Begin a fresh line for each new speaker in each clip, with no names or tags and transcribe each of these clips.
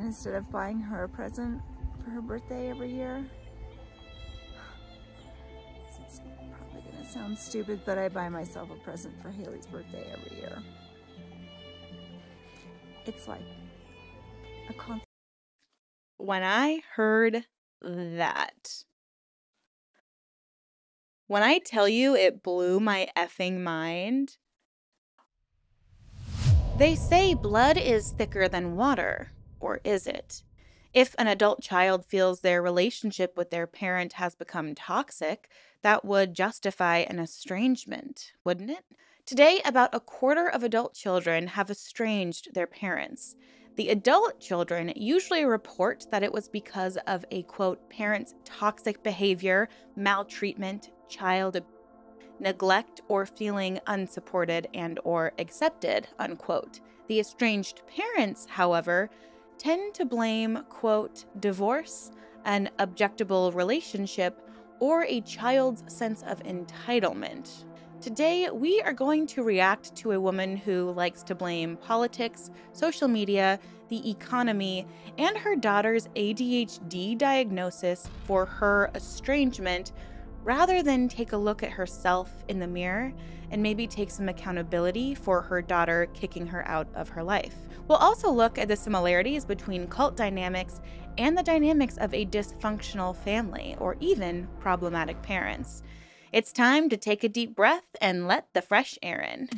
instead of buying her a present for her birthday every year. It's probably gonna sound stupid, but I buy myself a present for Haley's birthday every year. It's like a constant.
When I heard that, when I tell you it blew my effing mind, they say blood is thicker than water, or is it? If an adult child feels their relationship with their parent has become toxic, that would justify an estrangement, wouldn't it? Today, about a quarter of adult children have estranged their parents. The adult children usually report that it was because of a, quote, parent's toxic behavior, maltreatment, child neglect, or feeling unsupported and or accepted, unquote. The estranged parents, however, tend to blame, quote, divorce, an objectable relationship, or a child's sense of entitlement. Today, we are going to react to a woman who likes to blame politics, social media, the economy, and her daughter's ADHD diagnosis for her estrangement, rather than take a look at herself in the mirror and maybe take some accountability for her daughter kicking her out of her life. We'll also look at the similarities between cult dynamics and the dynamics of a dysfunctional family, or even problematic parents. It's time to take a deep breath and let the fresh air in.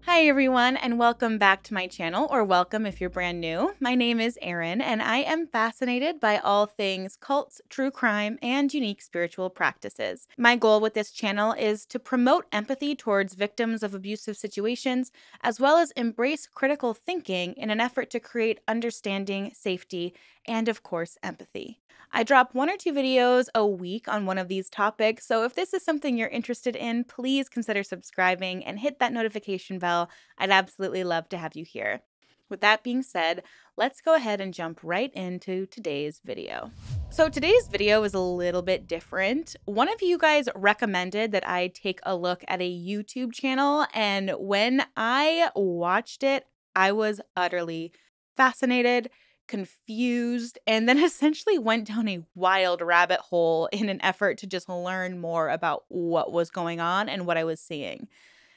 Hi everyone, and welcome back to my channel, or welcome if you're brand new. My name is Erin, and I am fascinated by all things cults, true crime, and unique spiritual practices. My goal with this channel is to promote empathy towards victims of abusive situations, as well as embrace critical thinking in an effort to create understanding, safety, and of course, empathy. I drop 1 or 2 videos a week on one of these topics, so if this is something you're interested in, please consider subscribing and hit that notification bell. I'd absolutely love to have you here. With that being said, let's go ahead and jump right into today's video. So today's video is a little bit different. One of you guys recommended that I take a look at a YouTube channel, and when I watched it, I was utterly fascinated, confused, and then essentially went down a wild rabbit hole in an effort to just learn more about what was going on and what I was seeing.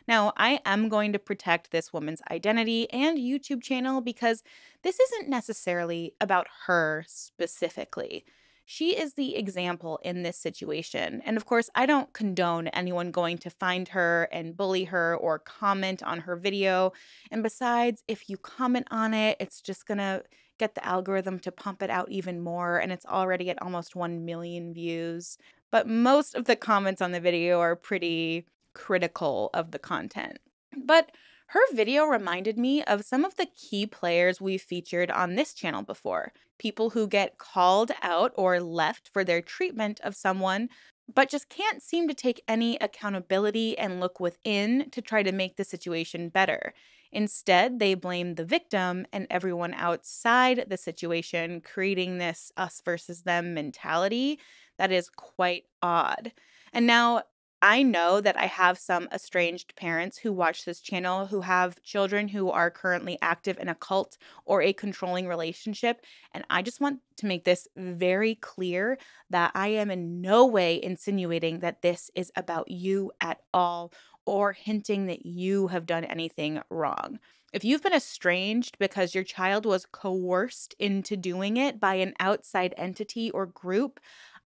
Now, I am going to protect this woman's identity and YouTube channel because this isn't necessarily about her specifically. She is the example in this situation. And of course, I don't condone anyone going to find her and bully her or comment on her video. And besides, if you comment on it, it's just gonna get the algorithm to pump it out even more, and it's already at almost 1 million views. But most of the comments on the video are pretty critical of the content. But her video reminded me of some of the key players we've featured on this channel before. People who get called out or left for their treatment of someone, but just can't seem to take any accountability and look within to try to make the situation better. Instead, they blame the victim and everyone outside the situation, creating this us versus them mentality that is quite odd. And now, I know that I have some estranged parents who watch this channel who have children who are currently active in a cult or a controlling relationship. And I just want to make this very clear that I am in no way insinuating that this is about you at all or hinting that you have done anything wrong. If you've been estranged because your child was coerced into doing it by an outside entity or group,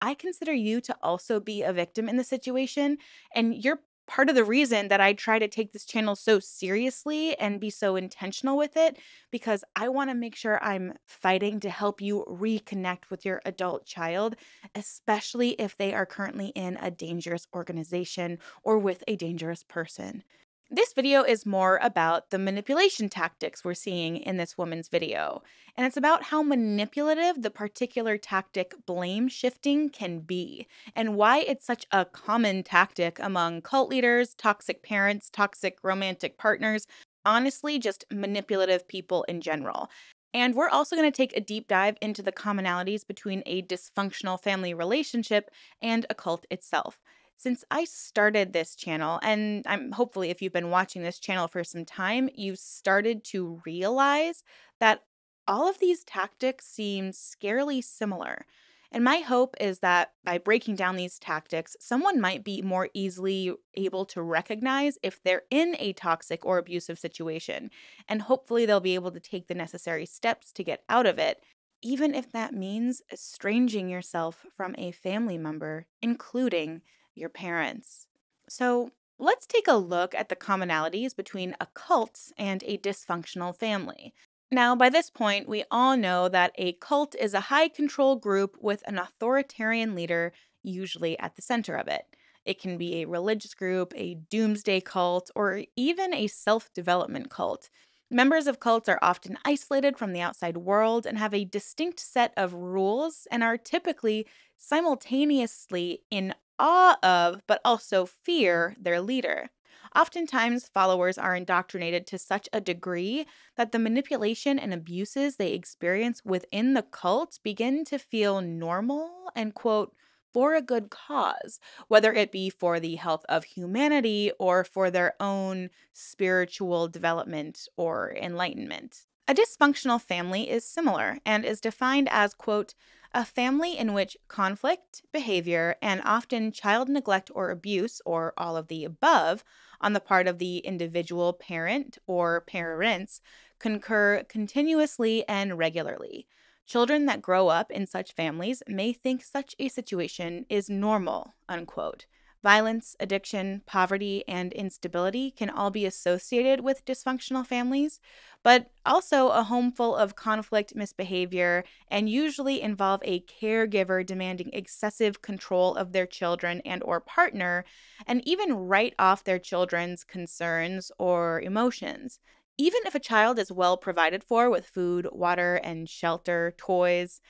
I consider you to also be a victim in the situation, and you're part of the reason that I try to take this channel so seriously and be so intentional with it, because I want to make sure I'm fighting to help you reconnect with your adult child, especially if they are currently in a dangerous organization or with a dangerous person. This video is more about the manipulation tactics we're seeing in this woman's video, and it's about how manipulative the particular tactic blame shifting can be, and why it's such a common tactic among cult leaders, toxic parents, toxic romantic partners, honestly, just manipulative people in general. And we're also going to take a deep dive into the commonalities between a dysfunctional family relationship and a cult itself. Since I started this channel, and I'm hopefully if you've been watching this channel for some time, you've started to realize that all of these tactics seem scarily similar. And my hope is that by breaking down these tactics, someone might be more easily able to recognize if they're in a toxic or abusive situation. And hopefully they'll be able to take the necessary steps to get out of it, even if that means estranging yourself from a family member, including your parents. So let's take a look at the commonalities between a cult and a dysfunctional family. Now, by this point, we all know that a cult is a high control group with an authoritarian leader usually at the center of it. It can be a religious group, a doomsday cult, or even a self development cult. Members of cults are often isolated from the outside world and have a distinct set of rules and are typically simultaneously in awe of, but also fear their leader. Oftentimes, followers are indoctrinated to such a degree that the manipulation and abuses they experience within the cult begin to feel normal and, quote, for a good cause, whether it be for the health of humanity or for their own spiritual development or enlightenment. A dysfunctional family is similar and is defined as, quote, a family in which conflict, behavior, and often child neglect or abuse, or all of the above, on the part of the individual parent or parents concur continuously and regularly. Children that grow up in such families may think such a situation is normal, unquote. Violence, addiction, poverty, and instability can all be associated with dysfunctional families, but also a home full of conflict, misbehavior, and usually involve a caregiver demanding excessive control of their children and or partner, and even write off their children's concerns or emotions. Even if a child is well provided for with food, water, and shelter, toys,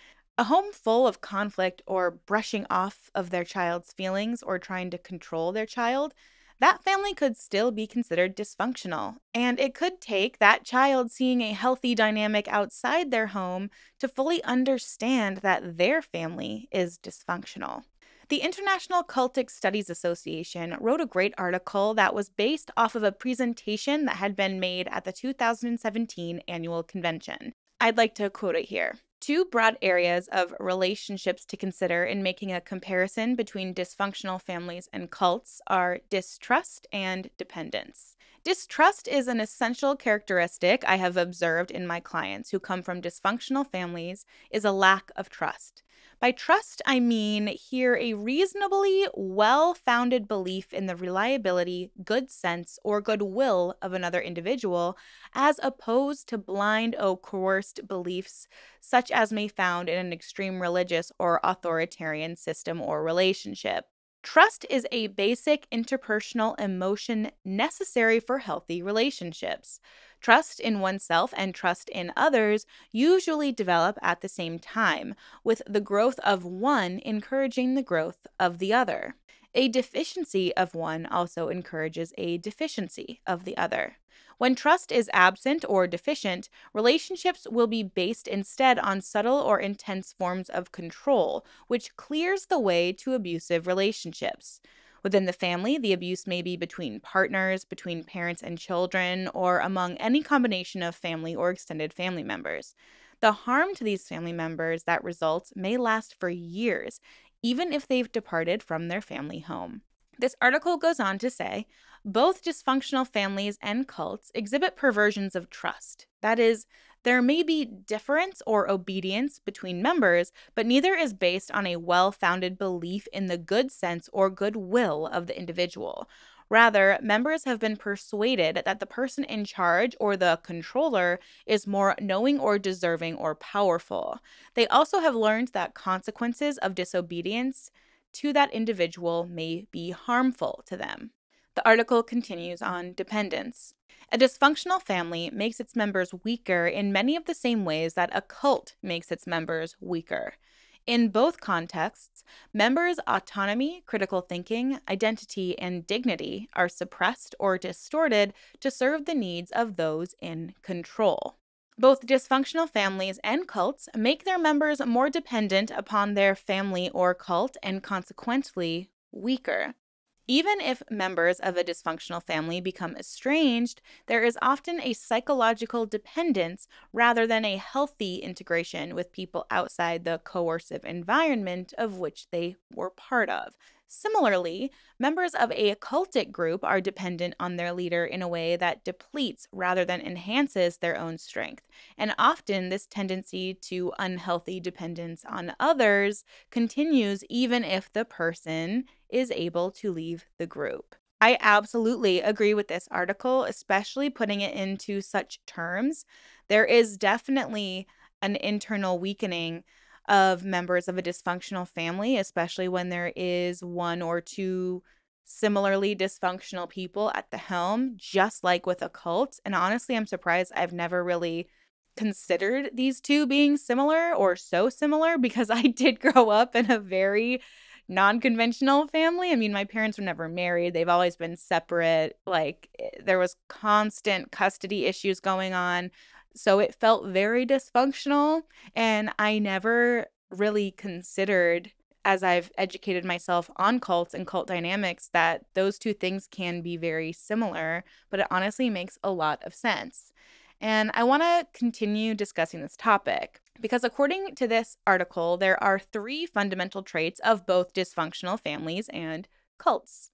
a home full of conflict or brushing off of their child's feelings or trying to control their child, that family could still be considered dysfunctional. And it could take that child seeing a healthy dynamic outside their home to fully understand that their family is dysfunctional. The International Cultic Studies Association wrote a great article that was based off of a presentation that had been made at the 2017 annual convention. I'd like to quote it here. Two broad areas of relationships to consider in making a comparison between dysfunctional families and cults are distrust and dependence. Distrust is an essential characteristic I have observed in my clients who come from dysfunctional families is a lack of trust. By trust, I mean here a reasonably well-founded belief in the reliability, good sense, or goodwill of another individual, as opposed to blind or coerced beliefs such as may found in an extreme religious or authoritarian system or relationship. Trust is a basic interpersonal emotion necessary for healthy relationships. Trust in oneself and trust in others usually develop at the same time, with the growth of one encouraging the growth of the other. A deficiency of one also encourages a deficiency of the other. When trust is absent or deficient, relationships will be based instead on subtle or intense forms of control, which clears the way to abusive relationships. Within the family, the abuse may be between partners, between parents and children, or among any combination of family or extended family members. The harm to these family members that results may last for years, even if they've departed from their family home. This article goes on to say, both dysfunctional families and cults exhibit perversions of trust. That is, there may be difference or obedience between members, but neither is based on a well-founded belief in the good sense or goodwill of the individual. Rather, members have been persuaded that the person in charge or the controller is more knowing or deserving or powerful. They also have learned that consequences of disobedience to that individual may be harmful to them. The article continues on dependence. A dysfunctional family makes its members weaker in many of the same ways that a cult makes its members weaker. In both contexts, members' autonomy, critical thinking, identity, and dignity are suppressed or distorted to serve the needs of those in control. Both dysfunctional families and cults make their members more dependent upon their family or cult and consequently weaker. Even if members of a dysfunctional family become estranged, there is often a psychological dependence rather than a healthy integration with people outside the coercive environment of which they were part of. Similarly, members of a cultic group are dependent on their leader in a way that depletes rather than enhances their own strength. And often, this tendency to unhealthy dependence on others continues even if the person is able to leave the group. I absolutely agree with this article, especially putting it into such terms. There is definitely an internal weakening of members of a dysfunctional family, especially when there is one or two similarly dysfunctional people at the helm, just like with a cult. And honestly, I'm surprised I've never really considered these two being similar or so similar because I did grow up in a very non-conventional family. I mean, my parents were never married. They've always been separate. There was constant custody issues going on. So it felt very dysfunctional. And I never really considered, as I've educated myself on cults and cult dynamics, that those two things can be very similar. But it honestly makes a lot of sense. And I want to continue discussing this topic because, according to this article, there are 3 fundamental traits of both dysfunctional families and cults.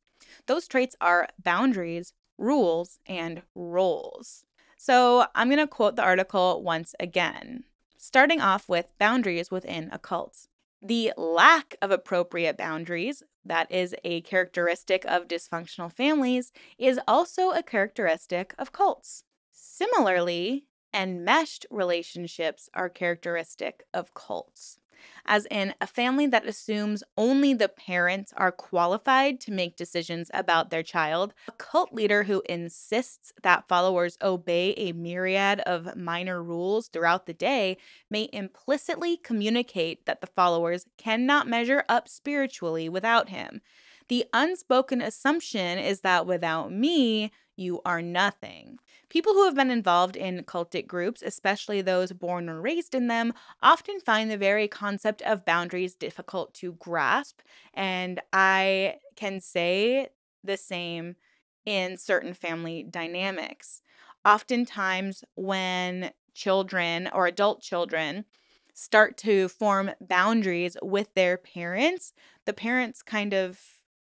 Those traits are boundaries, rules, and roles. So I'm going to quote the article once again, starting off with boundaries within a cult. The lack of appropriate boundaries, that is a characteristic of dysfunctional families, is also a characteristic of cults. Similarly, enmeshed relationships are characteristic of cults, as in a family that assumes only the parents are qualified to make decisions about their child. A cult leader who insists that followers obey a myriad of minor rules throughout the day may implicitly communicate that the followers cannot measure up spiritually without him. The unspoken assumption is that without me, you are nothing. People who have been involved in cultic groups, especially those born or raised in them, often find the very concept of boundaries difficult to grasp. And I can say the same in certain family dynamics. Oftentimes, when children or adult children start to form boundaries with their parents, the parents kind of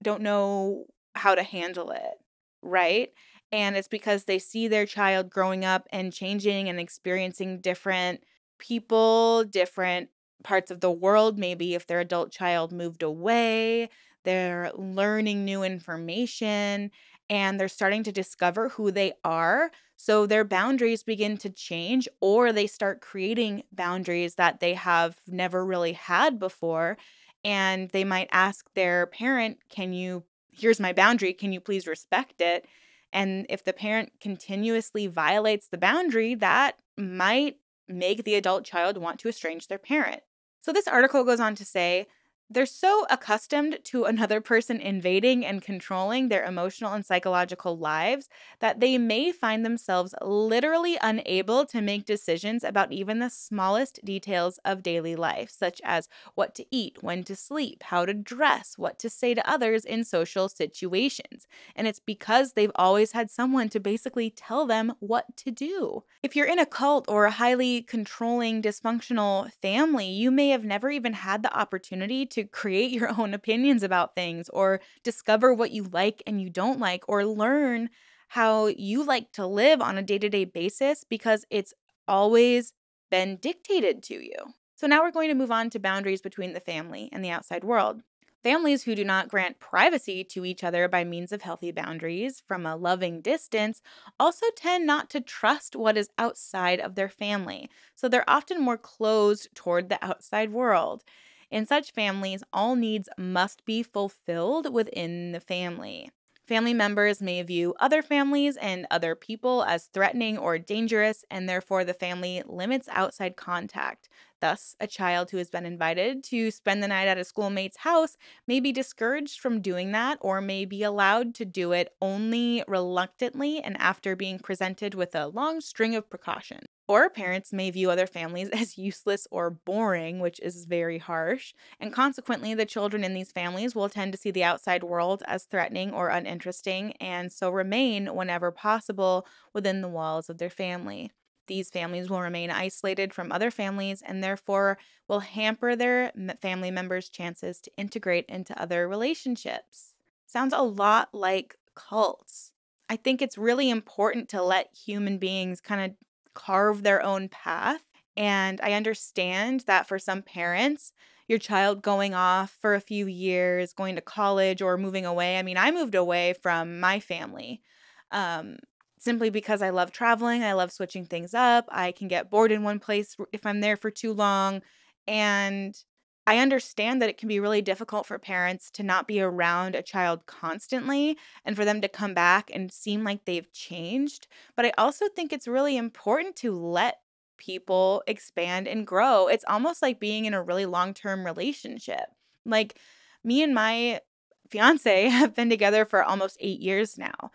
don't know how to handle it, right? And it's because they see their child growing up and changing and experiencing different people, different parts of the world. Maybe if their adult child moved away, they're learning new information and they're starting to discover who they are. So their boundaries begin to change, or they start creating boundaries that they have never really had before. And they might ask their parent, here's my boundary, can you please respect it? And if the parent continuously violates the boundary, that might make the adult child want to estrange their parent. So this article goes on to say, they're so accustomed to another person invading and controlling their emotional and psychological lives that they may find themselves literally unable to make decisions about even the smallest details of daily life, such as what to eat, when to sleep, how to dress, what to say to others in social situations. And it's because they've always had someone to basically tell them what to do. If you're in a cult or a highly controlling, dysfunctional family, you may have never even had the opportunity to create your own opinions about things or discover what you like and you don't like or learn how you like to live on a day-to-day basis because it's always been dictated to you. So now we're going to move on to boundaries between the family and the outside world. Families who do not grant privacy to each other by means of healthy boundaries from a loving distance also tend not to trust what is outside of their family. So they're often more closed toward the outside world. In such families, all needs must be fulfilled within the family. Family members may view other families and other people as threatening or dangerous, and therefore the family limits outside contact. Thus, a child who has been invited to spend the night at a schoolmate's house may be discouraged from doing that or may be allowed to do it only reluctantly and after being presented with a long string of precautions. Or parents may view other families as useless or boring, which is very harsh. And consequently, the children in these families will tend to see the outside world as threatening or uninteresting, and so remain, whenever possible, within the walls of their family. These families will remain isolated from other families and therefore will hamper their family members' chances to integrate into other relationships. Sounds a lot like cults. I think it's really important to let human beings kind of carve their own path. And I understand that for some parents, your child going off for a few years, going to college or moving away. I mean, I moved away from my family um, simply because I love traveling. I love switching things up. I can get bored in one place if I'm there for too long. And I understand that it can be really difficult for parents to not be around a child constantly and for them to come back and seem like they've changed. But I also think it's really important to let people expand and grow. It's almost like being in a really long-term relationship. Like me and my fiance have been together for almost 8 years now.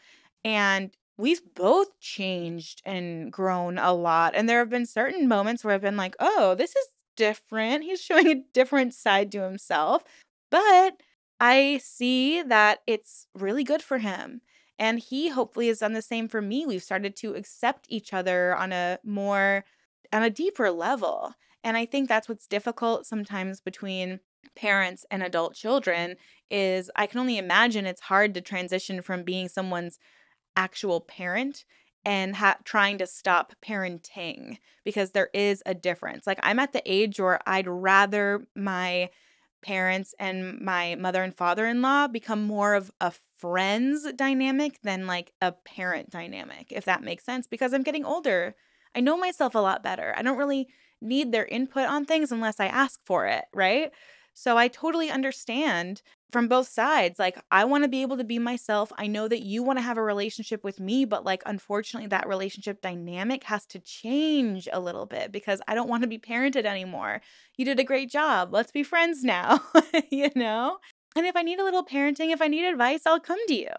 And we've both changed and grown a lot. And there have been certain moments where I've been like, oh, this is different. He's showing a different side to himself. But I see that it's really good for him. And he hopefully has done the same for me. We've started to accept each other on a deeper level. And I think that's what's difficult sometimes between parents and adult children is I can only imagine it's hard to transition from being someone's actual parent and trying to stop parenting because there is a difference. Like I'm at the age where I'd rather my parents and my mother and father-in-law become more of a friends dynamic than like a parent dynamic, if that makes sense, because I'm getting older. I know myself a lot better. I don't really need their input on things unless I ask for it, right? So I totally understand from both sides. Like, I want to be able to be myself. I know that you want to have a relationship with me, but like, unfortunately, that relationship dynamic has to change a little bit because I don't want to be parented anymore. You did a great job. Let's be friends now, you know? And if I need a little parenting, if I need advice, I'll come to you.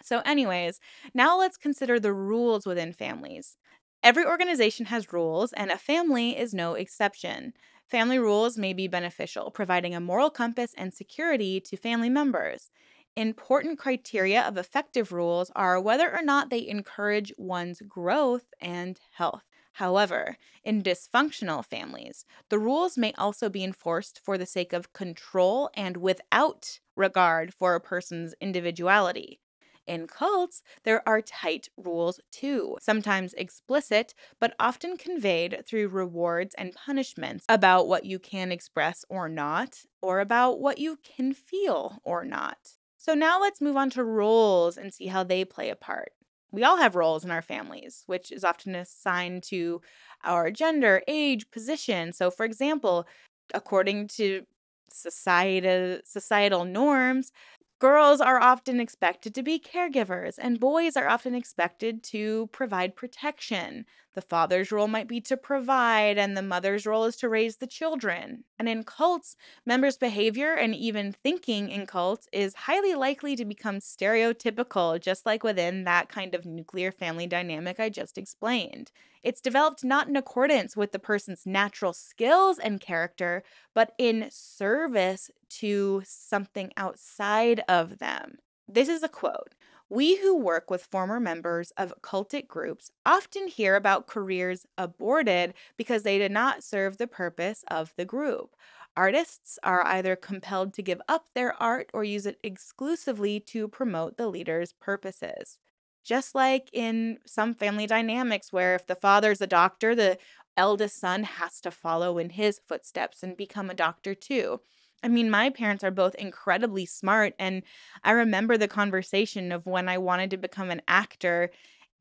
So, anyways, now let's consider the rules within families. Every organization has rules, and a family is no exception. Family rules may be beneficial, providing a moral compass and security to family members. Important criteria of effective rules are whether or not they encourage one's growth and health. However, in dysfunctional families, the rules may also be enforced for the sake of control and without regard for a person's individuality. In cults, there are tight rules too, sometimes explicit, but often conveyed through rewards and punishments about what you can express or not, or about what you can feel or not. So now let's move on to roles and see how they play a part. We all have roles in our families, which is often assigned to our gender, age, position. So, for example, according to societal norms, girls are often expected to be caregivers, and boys are often expected to provide protection. The father's role might be to provide, and the mother's role is to raise the children. And in cults, members' behavior and even thinking in cults is highly likely to become stereotypical, just like within that kind of nuclear family dynamic I just explained. It's developed not in accordance with the person's natural skills and character, but in service to something outside of them. This is a quote. We who work with former members of cultic groups often hear about careers aborted because they did not serve the purpose of the group. Artists are either compelled to give up their art or use it exclusively to promote the leader's purposes. Just like in some family dynamics where if the father's a doctor, the eldest son has to follow in his footsteps and become a doctor too. I mean, my parents are both incredibly smart, and I remember the conversation of when I wanted to become an actor,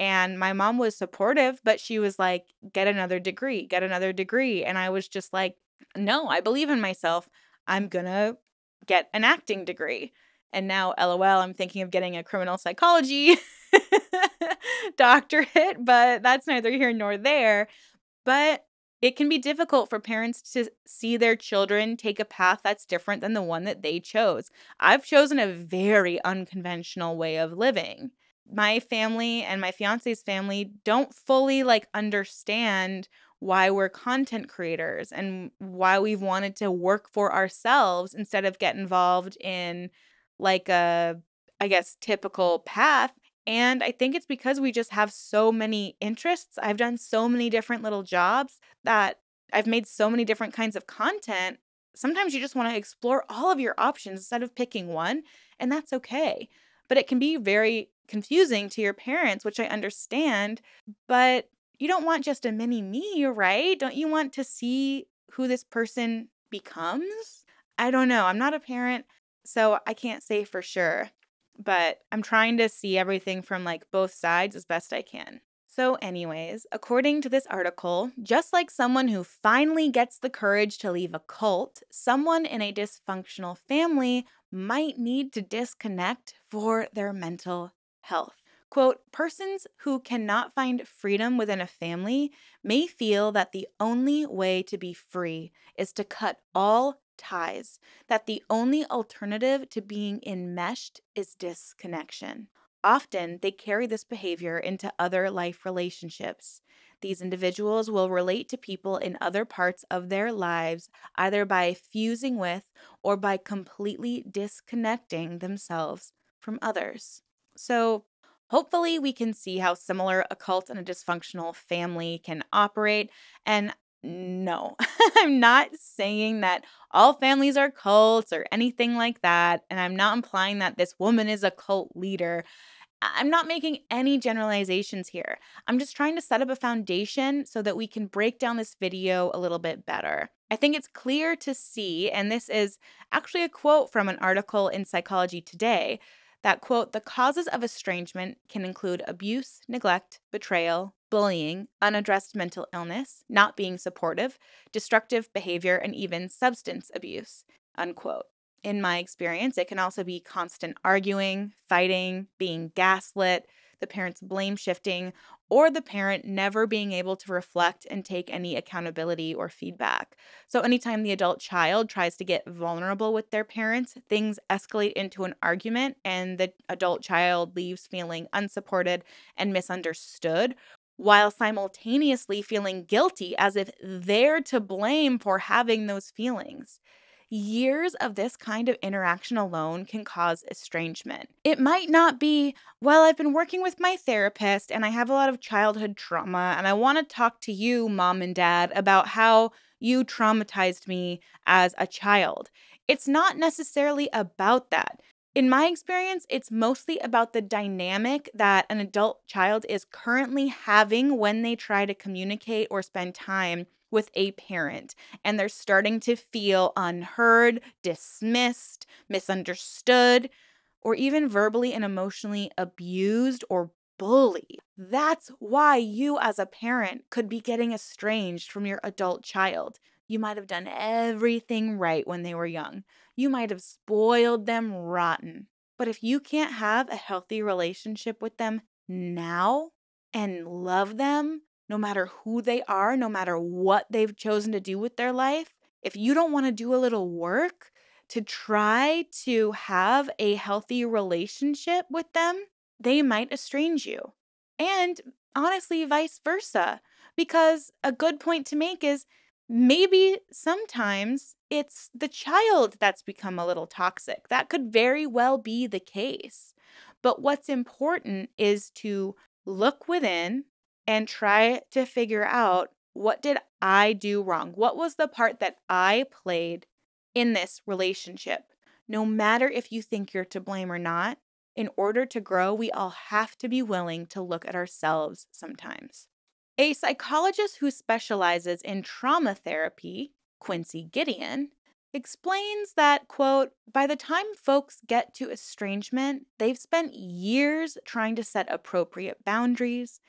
and my mom was supportive, but she was like, get another degree, get another degree. And I was just like, no, I believe in myself. I'm gonna get an acting degree. And now, LOL, I'm thinking of getting a criminal psychology doctorate, but that's neither here nor there. But it can be difficult for parents to see their children take a path that's different than the one that they chose. I've chosen a very unconventional way of living. My family and my fiance's family don't fully understand why we're content creators and why we've wanted to work for ourselves instead of get involved in a, I guess, typical path. And I think it's because we just have so many interests. I've done so many different little jobs that I've made so many different kinds of content. Sometimes you just want to explore all of your options instead of picking one, and that's okay. But it can be very confusing to your parents, which I understand, but you don't want just a mini me, right? Don't you want to see who this person becomes? I don't know. I'm not a parent, so I can't say for sure, but I'm trying to see everything from both sides as best I can. So anyways, according to this article, just like someone who finally gets the courage to leave a cult, someone in a dysfunctional family might need to disconnect for their mental health. Quote, persons who cannot find freedom within a family may feel that the only way to be free is to cut all ties, that the only alternative to being enmeshed is disconnection. Often, they carry this behavior into other life relationships. These individuals will relate to people in other parts of their lives either by fusing with or by completely disconnecting themselves from others. So, hopefully, we can see how similar a cult and a dysfunctional family can operate. And no, I'm not saying that all families are cults or anything like that. And I'm not implying that this woman is a cult leader. I'm not making any generalizations here. I'm just trying to set up a foundation so that we can break down this video a little bit better. I think it's clear to see, and this is actually a quote from an article in Psychology Today, that, quote, the causes of estrangement can include abuse, neglect, betrayal, bullying, unaddressed mental illness, not being supportive, destructive behavior, and even substance abuse, unquote. In my experience, it can also be constant arguing, fighting, being gaslit, the parent's blame shifting, or the parent never being able to reflect and take any accountability or feedback. So anytime the adult child tries to get vulnerable with their parents, things escalate into an argument and the adult child leaves feeling unsupported and misunderstood, while simultaneously feeling guilty as if they're to blame for having those feelings. Years of this kind of interaction alone can cause estrangement. It might not be, well, I've been working with my therapist and I have a lot of childhood trauma and I want to talk to you, mom and dad, about how you traumatized me as a child. It's not necessarily about that. In my experience, it's mostly about the dynamic that an adult child is currently having when they try to communicate or spend time with a parent, and they're starting to feel unheard, dismissed, misunderstood, or even verbally and emotionally abused or bullied. That's why you, as a parent, could be getting estranged from your adult child. You might have done everything right when they were young. You might have spoiled them rotten. But if you can't have a healthy relationship with them now and love them, no matter who they are, no matter what they've chosen to do with their life, if you don't want to do a little work to try to have a healthy relationship with them, they might estrange you. And honestly, vice versa. Because a good point to make is maybe sometimes it's the child that's become a little toxic. That could very well be the case. But what's important is to look within and try to figure out, what did I do wrong? What was the part that I played in this relationship? No matter if you think you're to blame or not, in order to grow, we all have to be willing to look at ourselves sometimes. A psychologist who specializes in trauma therapy, Quincy Gideon, explains that, quote, by the time folks get to estrangement, they've spent years trying to set appropriate boundaries,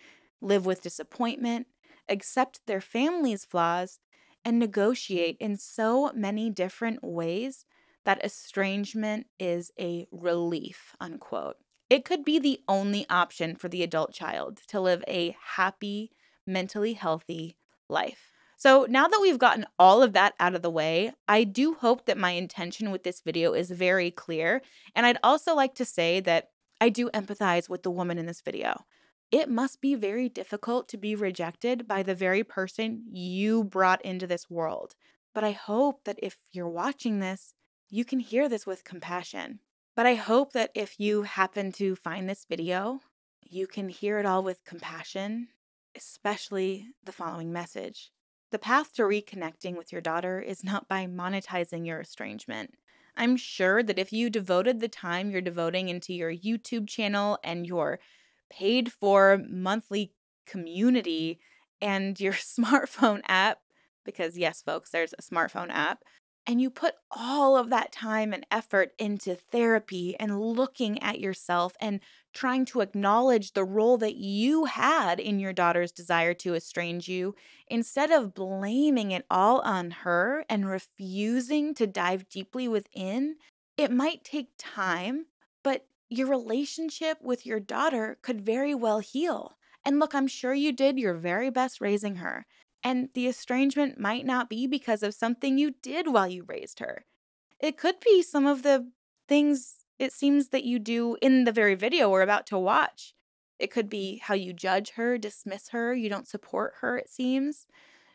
live with disappointment, accept their family's flaws, and negotiate in so many different ways that estrangement is a relief, unquote. It could be the only option for the adult child to live a happy, mentally healthy life. So now that we've gotten all of that out of the way, I do hope that my intention with this video is very clear. And I'd also like to say that I do empathize with the woman in this video. It must be very difficult to be rejected by the very person you brought into this world. But I hope that if you're watching this, you can hear this with compassion. But I hope that if you happen to find this video, you can hear it all with compassion, especially the following message. The path to reconnecting with your daughter is not by monetizing your estrangement. I'm sure that if you devoted the time you're devoting into your YouTube channel and your paid for monthly community and your smartphone app, because yes, folks, there's a smartphone app, and you put all of that time and effort into therapy and looking at yourself and trying to acknowledge the role that you had in your daughter's desire to estrange you, instead of blaming it all on her and refusing to dive deeply within, it might take time, but your relationship with your daughter could very well heal. And look, I'm sure you did your very best raising her. And the estrangement might not be because of something you did while you raised her. It could be some of the things it seems that you do in the very video we're about to watch. It could be how you judge her, dismiss her, you don't support her, it seems.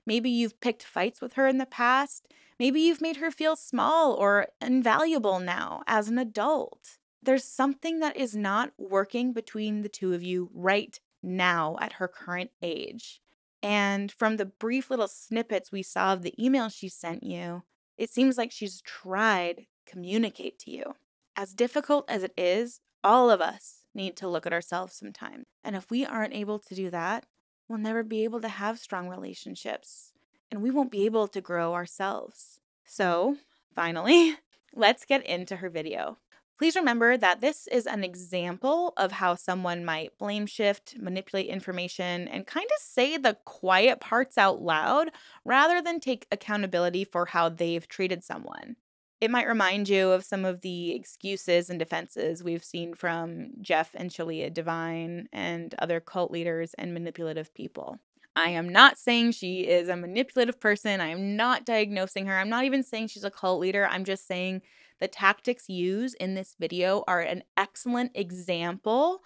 Maybe you've picked fights with her in the past. Maybe you've made her feel small or invaluable now as an adult. There's something that is not working between the two of you right now at her current age. And from the brief little snippets we saw of the email she sent you, it seems like she's tried to communicate to you. As difficult as it is, all of us need to look at ourselves sometimes. And if we aren't able to do that, we'll never be able to have strong relationships. And we won't be able to grow ourselves. So, finally, let's get into her video. Please remember that this is an example of how someone might blame shift, manipulate information, and kind of say the quiet parts out loud rather than take accountability for how they've treated someone. It might remind you of some of the excuses and defenses we've seen from Jeff and Shalia Devine and other cult leaders and manipulative people. I am not saying she is a manipulative person. I am not diagnosing her. I'm not even saying she's a cult leader. I'm just saying the tactics used in this video are an excellent example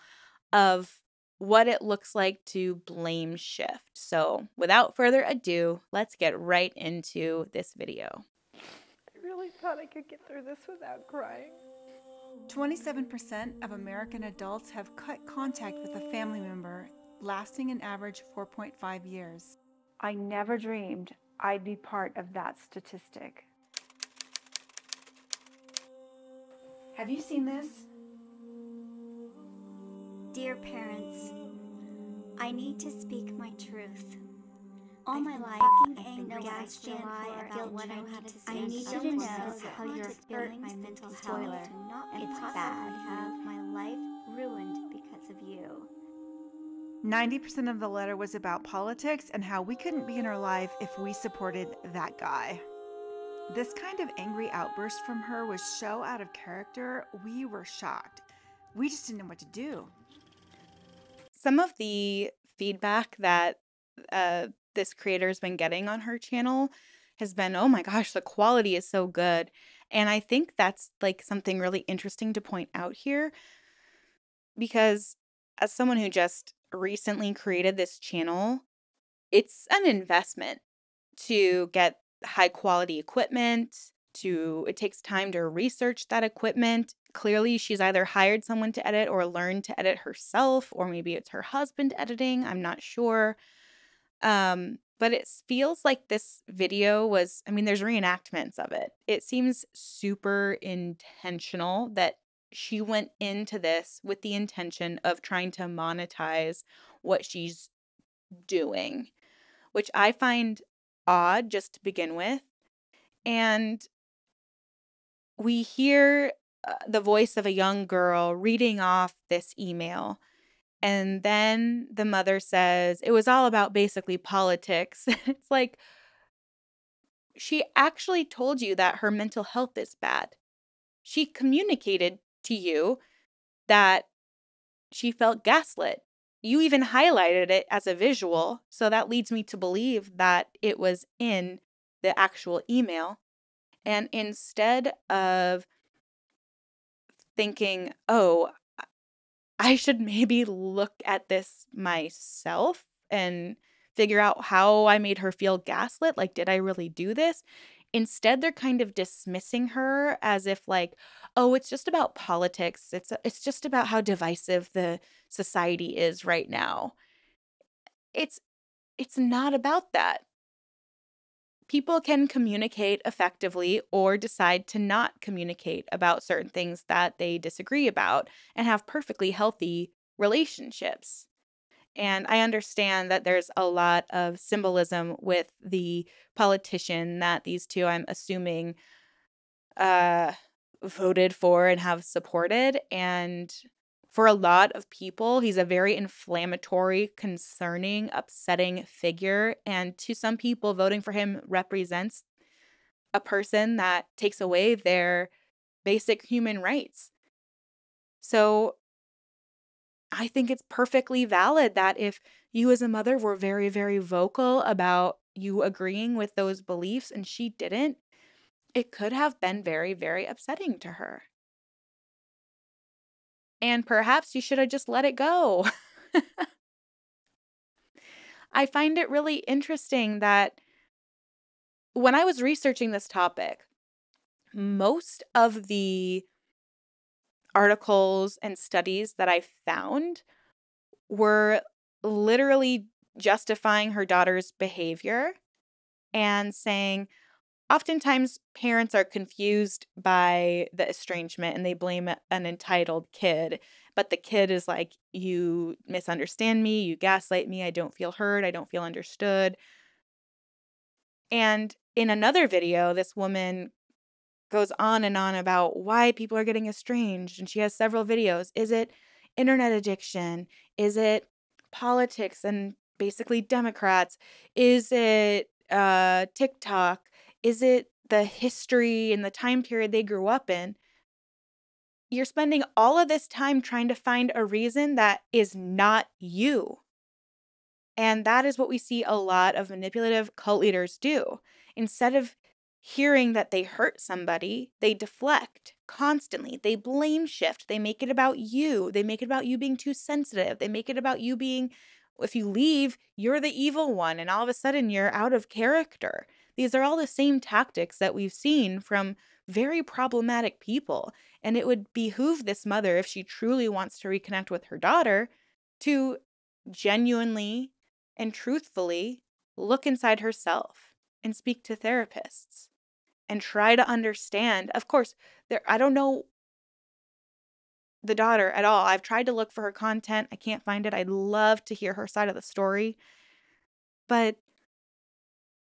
of what it looks like to blame shift. So without further ado, let's get right into this video.
I really thought I could get through this without crying. 27% of American adults have cut contact with a family member, lasting an average 4.5 years. I never dreamed I'd be part of that statistic. Have you seen this?
Dear parents, I need to speak my truth. All my life, I've been gasped about what I need you to know how you're hurt my mental health. It's bad. Have my life ruined because of you.
90% of the letter was about politics and how we couldn't be in her life if we supported that guy. This kind of angry outburst from her was so out of character, we were shocked. We just didn't know what to do.
Some of the feedback that this creator's been getting on her channel has been, oh my gosh, the quality is so good. And I think that's like something really interesting to point out here, because as someone who just recently created this channel, it's an investment to get high quality equipment. It takes time to research that equipment. Clearly, she's either hired someone to edit or learned to edit herself, or maybe it's her husband editing. I'm not sure. But it feels like this video was, I mean, there's reenactments of it. It seems super intentional that she went into this with the intention of trying to monetize what she's doing, which I find odd just to begin with. And we hear the voice of a young girl reading off this email. And then the mother says, it was all about basically politics. It's like, she actually told you that her mental health is bad. she communicated to you that she felt gaslit. You even highlighted it as a visual, so that leads me to believe that it was in the actual email. And instead of thinking, oh, I should maybe look at this myself and figure out how I made her feel gaslit, like, did I really do this? Instead, they're kind of dismissing her as if like, oh, it's just about politics. It's just about how divisive the society is right now. It's it's not about that. People can communicate effectively or decide to not communicate about certain things that they disagree about and have perfectly healthy relationships. And I understand that there's a lot of symbolism with the politician that these two, I'm assuming, uh, voted for and have supported. And for a lot of people, he's a very inflammatory, concerning, upsetting figure. And to some people, voting for him represents a person that takes away their basic human rights. So I think it's perfectly valid that if you as a mother were very, very vocal about you agreeing with those beliefs and she didn't, it could have been very, very upsetting to her. And perhaps you should have just let it go. I find it really interesting that when I was researching this topic, most of the articles and studies that I found were literally justifying her daughter's behavior and saying, oftentimes parents are confused by the estrangement and they blame an entitled kid. But the kid is like, you misunderstand me, you gaslight me, I don't feel heard, I don't feel understood. And in another video, this woman goes on and on about why people are getting estranged. And she has several videos. Is it internet addiction? Is it politics and basically Democrats? Is it TikTok? Is it the history and the time period they grew up in? You're spending all of this time trying to find a reason that is not you. And that is what we see a lot of manipulative cult leaders do. Instead of hearing that they hurt somebody, they deflect constantly. They blame shift. They make it about you. They make it about you being too sensitive. They make it about you being, if you leave, you're the evil one, and all of a sudden you're out of character. These are all the same tactics that we've seen from very problematic people. And it would behoove this mother, if she truly wants to reconnect with her daughter, to genuinely and truthfully look inside herself and speak to therapists and try to understand. Of course, I don't know the daughter at all. I've tried to look for her content. I can't find it. I'd love to hear her side of the story. But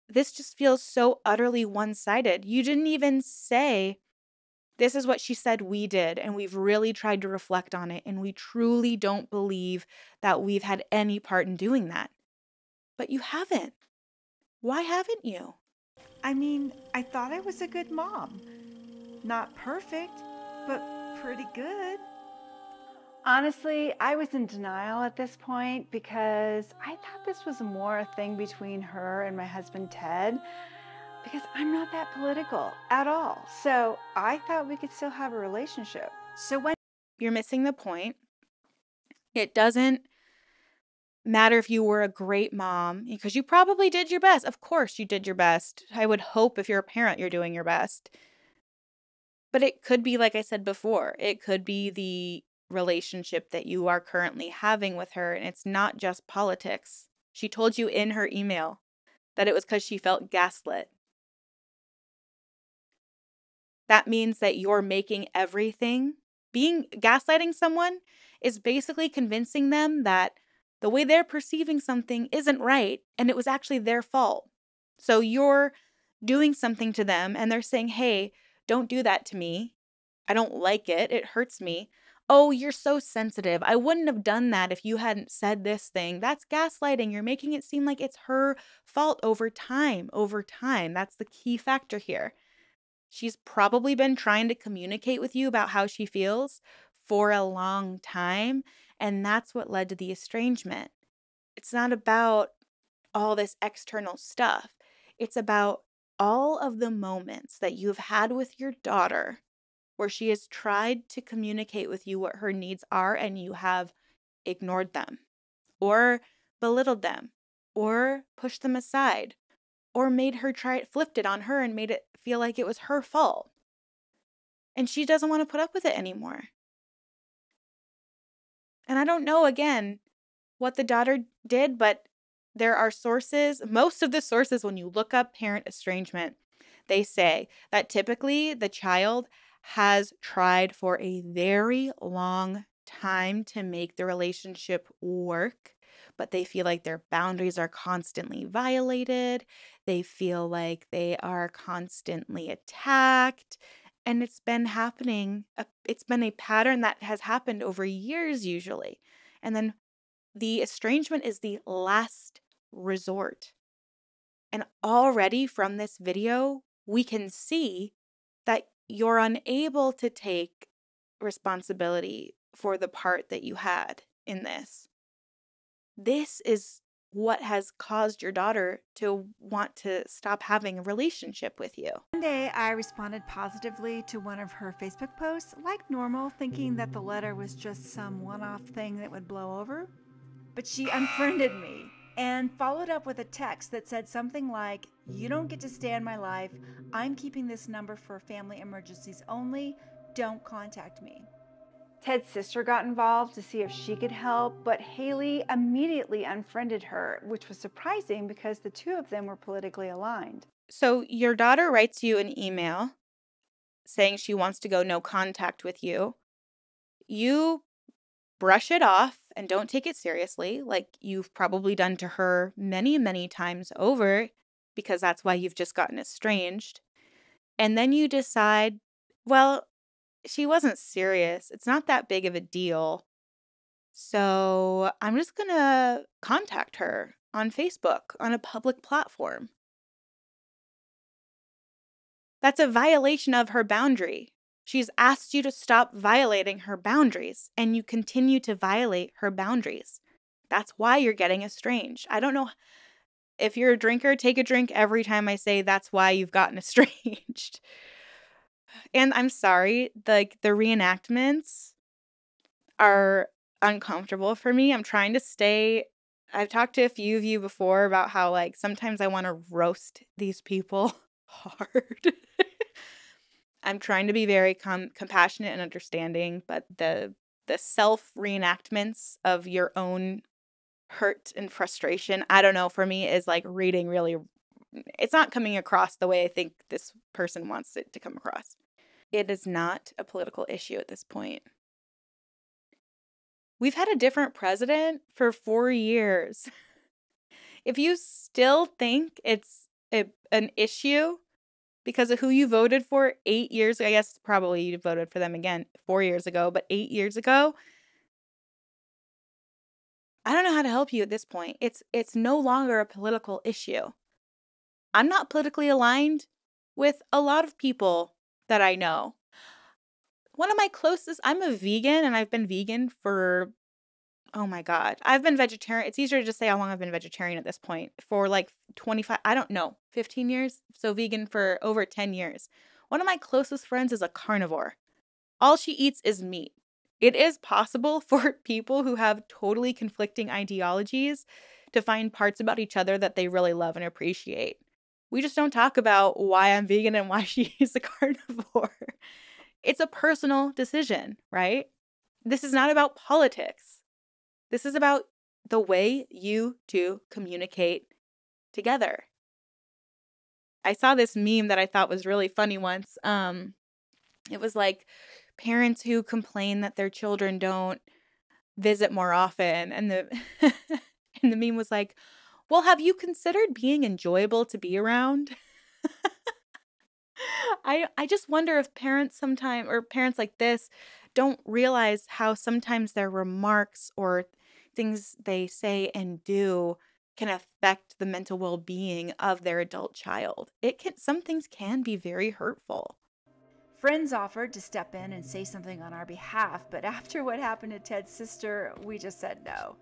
this just feels so utterly one-sided. You didn't even say, this is what she said we did, and we've really tried to reflect on it, and we truly don't believe that we've had any part in doing that. But you haven't. Why haven't you?
I mean, I thought I was a good mom. Not perfect, but pretty good. Honestly, I was in denial at this point because I thought this was more a thing between her and my husband Ted, because I'm not that political at all. So I thought we could still have a relationship. So when
You're missing the point. It doesn't matter if you were a great mom, because you probably did your best. Of course you did your best. I would hope if you're a parent, you're doing your best. But it could be, like I said before, it could be the relationship that you are currently having with her, and it's not just politics. She told you in her email that it was because she felt gaslit. That means that you're making everything. Gaslighting someone is basically convincing them that the way they're perceiving something isn't right, and it was actually their fault. So you're doing something to them, and they're saying, hey, don't do that to me. I don't like it. It hurts me. Oh, you're so sensitive. I wouldn't have done that if you hadn't said this thing. That's gaslighting. You're making it seem like it's her fault over time. Over time. That's the key factor here. She's probably been trying to communicate with you about how she feels for a long time, and that's what led to the estrangement. It's not about all this external stuff. It's about all of the moments that you've had with your daughter where she has tried to communicate with you what her needs are and you have ignored them or belittled them or pushed them aside or made her flipped it on her and made it feel like it was her fault. And she doesn't want to put up with it anymore. And I don't know, again, what the daughter did, but there are sources, most of the sources, when you look up parent estrangement, they say that typically the child has tried for a very long time to make the relationship work, but they feel like their boundaries are constantly violated. They feel like they are constantly attacked. And it's been happening. It's been a pattern that has happened over years usually. And then the estrangement is the last resort. And already from this video, we can see that you're unable to take responsibility for the part that you had in this. This is what has caused your daughter to want to stop having a relationship with you.
One day, I responded positively to one of her Facebook posts, like normal, thinking that the letter was just some one-off thing that would blow over. But she unfriended me and followed up with a text that said something like, "You don't get to stay in my life. I'm keeping this number for family emergencies only. Don't contact me." Ted's sister got involved to see if she could help, but Haley immediately unfriended her, which was surprising because the two of them were politically aligned.
So your daughter writes you an email saying she wants to go no contact with you. You brush it off and don't take it seriously, like you've probably done to her many, many times over, because that's why you've just gotten estranged. And then you decide, well, she wasn't serious. It's not that big of a deal. So I'm just going to contact her on Facebook on a public platform. That's a violation of her boundary. She's asked you to stop violating her boundaries, and you continue to violate her boundaries. That's why you're getting estranged. I don't know if you're a drinker, take a drink every time I say that's why you've gotten estranged. And I'm sorry, the reenactments are uncomfortable for me. I'm trying to stay. I've talked to a few of you before about how, like, sometimes I want to roast these people hard. I'm trying to be very compassionate and understanding, but the self reenactments of your own hurt and frustration, I don't know, for me is like reading really, it's not coming across the way I think this person wants it to come across. It is not a political issue at this point. We've had a different president for 4 years. If you still think it's an issue because of who you voted for 8 years ago, I guess probably you voted for them again 4 years ago, but 8 years ago, I don't know how to help you at this point. It's no longer a political issue. I'm not politically aligned with a lot of people that I know. One of my closest, I'm a vegan, and I've been vegan for, oh my God, I've been vegetarian. It's easier to just say how long I've been vegetarian at this point. For like 25, I don't know, 15 years? So vegan for over 10 years. One of my closest friends is a carnivore. All she eats is meat. It is possible for people who have totally conflicting ideologies to find parts about each other that they really love and appreciate. We just don't talk about why I'm vegan and why she's a carnivore. It's a personal decision, right? This is not about politics. This is about the way you two communicate together. I saw this meme that I thought was really funny once. It was like parents who complain that their children don't visit more often, and the and the meme was like, "Well, have you considered being enjoyable to be around?" I just wonder if parents sometimes, or parents like this, don't realize how sometimes their remarks or things they say and do can affect the mental well-being of their adult child. Some things can be very hurtful.
Friends offered to step in and say something on our behalf, but after what happened to Ted's sister, we just said no.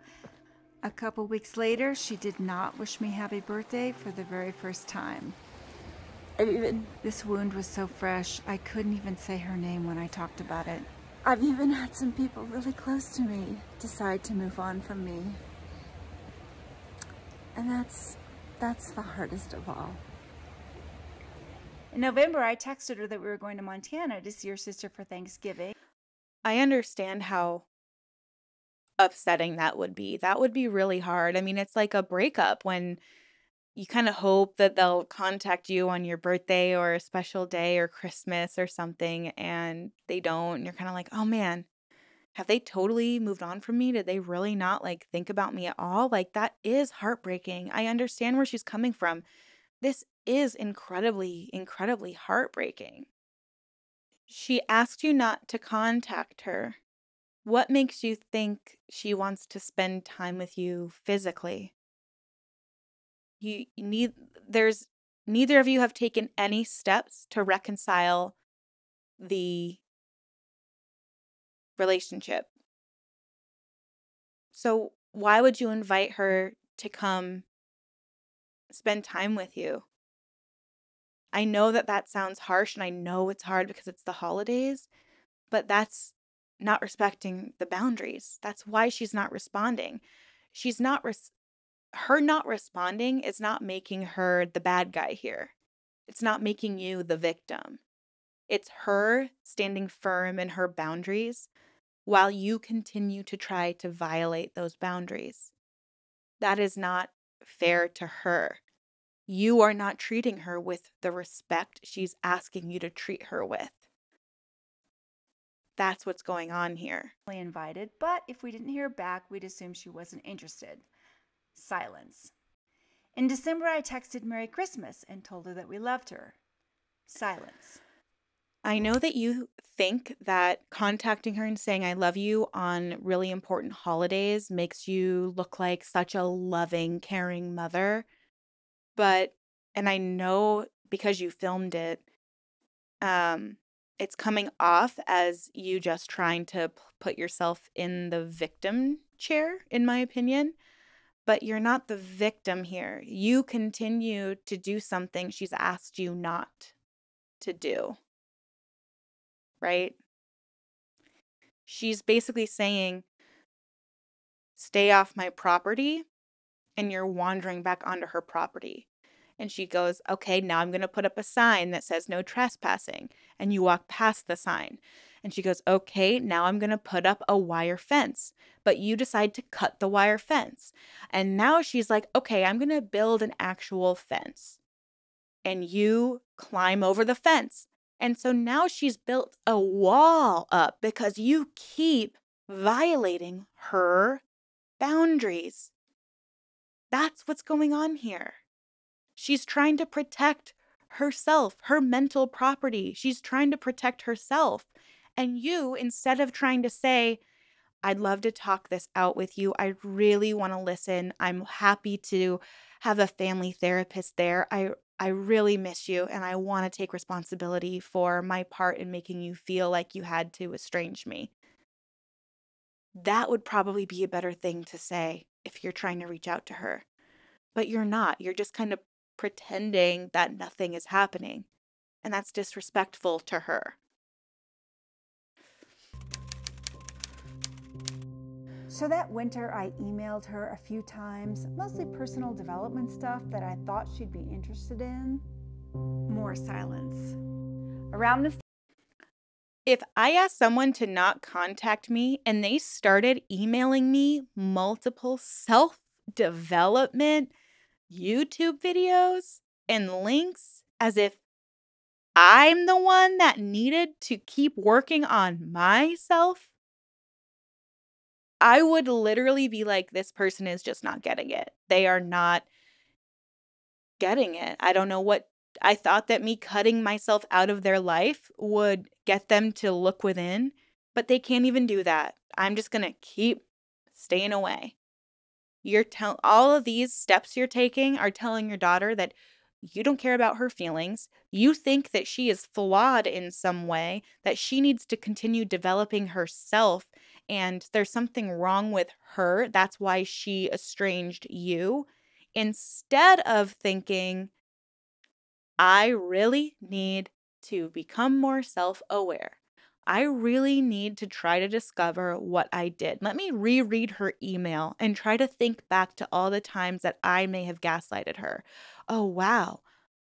A couple weeks later, she did not wish me happy birthday for the very first time. This wound was so fresh, I couldn't even say her name when I talked about it. I've even had some people really close to me decide to move on from me. And that's the hardest of all. In November, I texted her that we were going to Montana to see her sister for Thanksgiving.
I understand how upsetting that would be. That would be really hard. I mean, it's like a breakup when you kind of hope that they'll contact you on your birthday or a special day or Christmas or something, and they don't. And you're kind of like, oh man, have they totally moved on from me? Did they really not like think about me at all? Like, that is heartbreaking. I understand where she's coming from. This is incredibly, incredibly heartbreaking. She asked you not to contact her. What makes you think she wants to spend time with you physically? Neither of you have taken any steps to reconcile the relationship. So why would you invite her to come spend time with you? I know that sounds harsh, and I know it's hard because it's the holidays, but that's not respecting the boundaries. That's why she's not responding. Her not responding is not making her the bad guy here. It's not making you the victim. It's her standing firm in her boundaries while you continue to try to violate those boundaries. That is not fair to her. You are not treating her with the respect she's asking you to treat her with. That's what's going on here.
Invited, but if we didn't hear back, we'd assume she wasn't interested. Silence. In December, I texted Merry Christmas and told her that we loved her. Silence.
I know that you think that contacting her and saying I love you on really important holidays makes you look like such a loving, caring mother. And I know because you filmed it, it's coming off as you just trying to put yourself in the victim chair, in my opinion. But you're not the victim here. You continue to do something she's asked you not to do. Right? She's basically saying, stay off my property, and you're wandering back onto her property. And she goes, okay, now I'm going to put up a sign that says no trespassing. And you walk past the sign. And she goes, okay, now I'm going to put up a wire fence. But you decide to cut the wire fence. And now she's like, okay, I'm going to build an actual fence. And you climb over the fence. And so now she's built a wall up because you keep violating her boundaries. That's what's going on here. She's trying to protect herself, her mental property. She's trying to protect herself. And you, instead of trying to say, I'd love to talk this out with you. I really want to listen. I'm happy to have a family therapist there. I really miss you, and I want to take responsibility for my part in making you feel like you had to estrange me. That would probably be a better thing to say if you're trying to reach out to her. But you're not. You're just kind of pretending that nothing is happening. And that's disrespectful to her.
So that winter, I emailed her a few times, mostly personal development stuff that I thought she'd be interested in. More silence. Around this
If I asked someone to not contact me and they started emailing me multiple self-development YouTube videos and links as if I'm the one that needed to keep working on myself, I would literally be like, this person is just not getting it. They are not getting it. I don't know what I thought that me cutting myself out of their life would get them to look within, but they can't even do that. I'm just going to keep staying away. All of these steps you're taking are telling your daughter that You don't care about her feelings. You think that she is flawed in some way, that she needs to continue developing herself, and there's something wrong with her. That's why she estranged you. Instead of thinking, I really need to become more self-aware. I really need to try to discover what I did. Let me reread her email and try to think back to all the times that I may have gaslighted her. Oh, wow.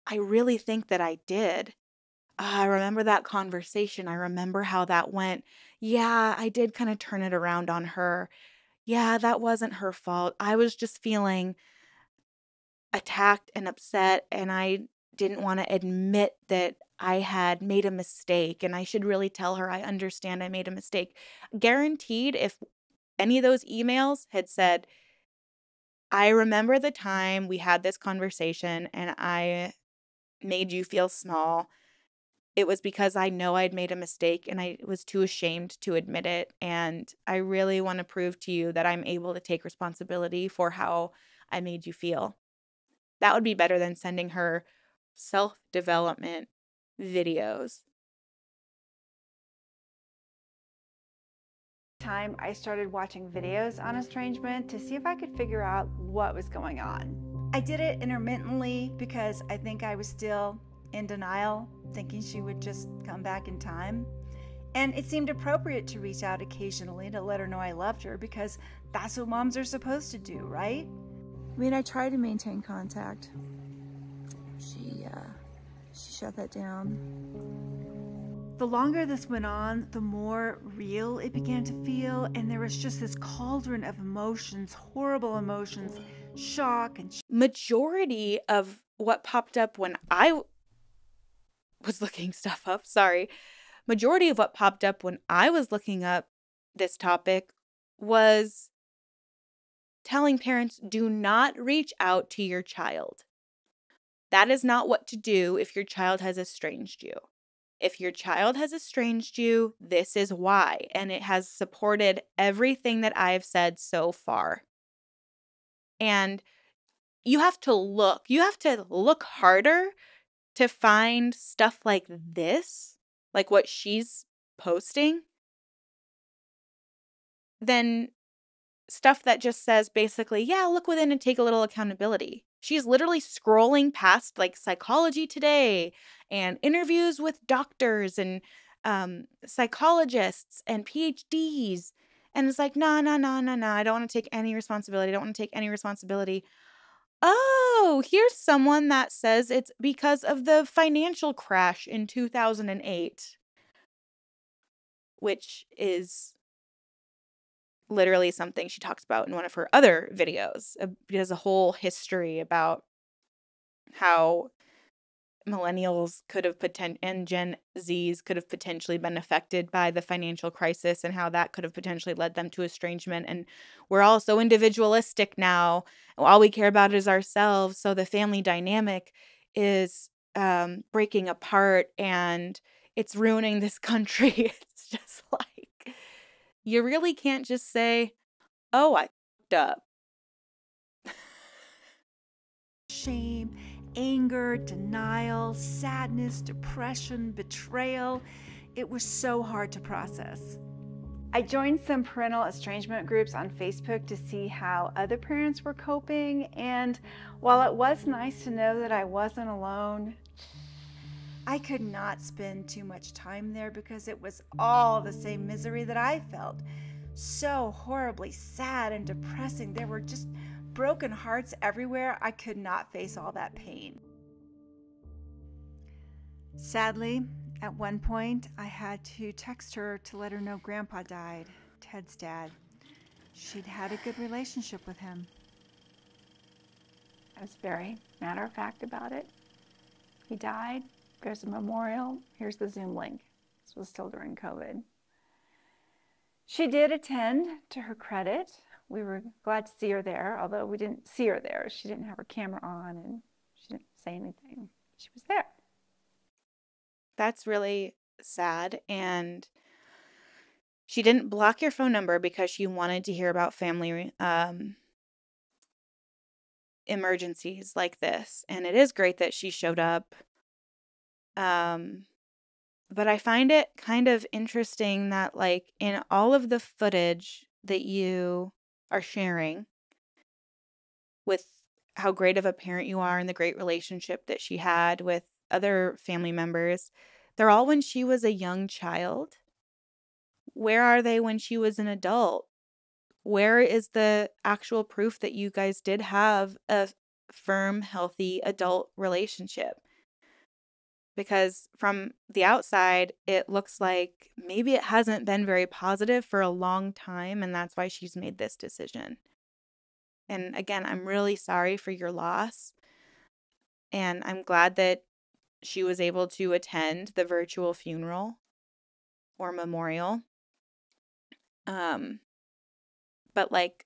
I really think that I did. I remember that conversation. I remember how that went. Yeah, I did kind of turn it around on her. Yeah, that wasn't her fault. I was just feeling attacked and upset, and I didn't want to admit that I had made a mistake, and I should really tell her I understand I made a mistake. Guaranteed, if any of those emails had said, I remember the time we had this conversation and I made you feel small. It was because I know I'd made a mistake and I was too ashamed to admit it. And I really want to prove to you that I'm able to take responsibility for how I made you feel. That would be better than sending her self-development videos.
Time I started watching videos on estrangement to see if I could figure out what was going on. I did it intermittently because I think I was still in denial, thinking she would just come back in time. And it seemed appropriate to reach out occasionally to let her know I loved her because that's what moms are supposed to do, right?
I mean, I tried to maintain contact. She shut that down.
The longer this went on, the more real it began to feel, and there was just this cauldron of emotions, horrible emotions, shock and
Majority of what popped up when I was looking stuff up, majority of what popped up when I was looking up this topic was telling parents, do not reach out to your child. That is not what to do if your child has estranged you. If your child has estranged you, this is why. And it has supported everything that I've said so far. And you have to look harder to find stuff like this, like what she's posting, than stuff that just says basically, yeah, look within and take a little accountability. She's literally scrolling past like Psychology Today and interviews with doctors and psychologists and PhDs. And it's like, no, no, no, no, no. I don't want to take any responsibility. I don't want to take any responsibility. Oh, here's someone that says it's because of the financial crash in 2008, which is literally something she talks about in one of her other videos. She has a whole history about how millennials could have and Gen Zs could have potentially been affected by the financial crisis and how that could have potentially led them to estrangement. And we're all so individualistic now. All we care about is ourselves. So the family dynamic is breaking apart and it's ruining this country. It's just like, you really can't just say, oh, I fucked up.
shame, anger, denial, sadness, depression, betrayal. It was so hard to process. I joined some parental estrangement groups on Facebook to see how other parents were coping, and while it was nice to know that I wasn't alone, I could not spend too much time there because it was all the same misery that I felt. So horribly sad and depressing. There were just broken hearts everywhere. I could not face all that pain. Sadly, at one point, I had to text her to let her know Grandpa died, Ted's dad. She'd had a good relationship with him.
I was very matter of fact about it. He died. There's a memorial. Here's the Zoom link. This was still during COVID. She did attend, to her credit. We were glad to see her there, although we didn't see her there. She didn't have her camera on and she didn't say anything. She was there.
That's really sad. And she didn't block your phone number because she wanted to hear about family emergencies like this. And it is great that she showed up. But I find it kind of interesting that, like, in all of the footage that you are sharing with how great of a parent you are and the great relationship that she had with other family members, they're all when she was a young child. Where are they when she was an adult? Where is the actual proof that you guys did have a firm, healthy adult relationship? Because from the outside, it looks like maybe it hasn't been very positive for a long time, and that's why she's made this decision. And again, I'm really sorry for your loss, and I'm glad that she was able to attend the virtual funeral or memorial. But like,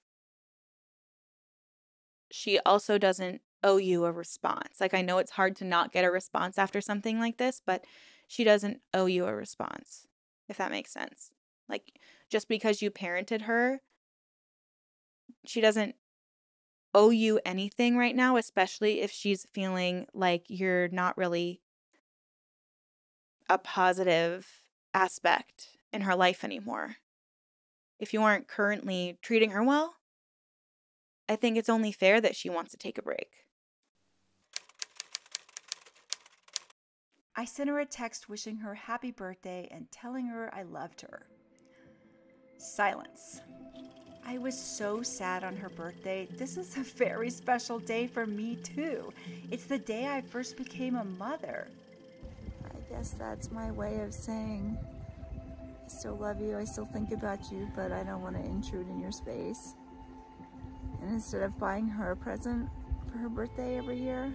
she also doesn't owe you a response. Like, I know it's hard to not get a response after something like this, but she doesn't owe you a response, if that makes sense. Like, just because you parented her, she doesn't owe you anything right now, especially if she's feeling like you're not really a positive aspect in her life anymore. If you aren't currently treating her well, I think it's only fair that she wants to take a break.
I sent her a text wishing her happy birthday and telling her I loved her. Silence. I was so sad on her birthday. This is a very special day for me too. It's the day I first became a mother.
I guess that's my way of saying I still love you, I still think about you, but I don't want to intrude in your space. And instead of buying her a present for her birthday every year,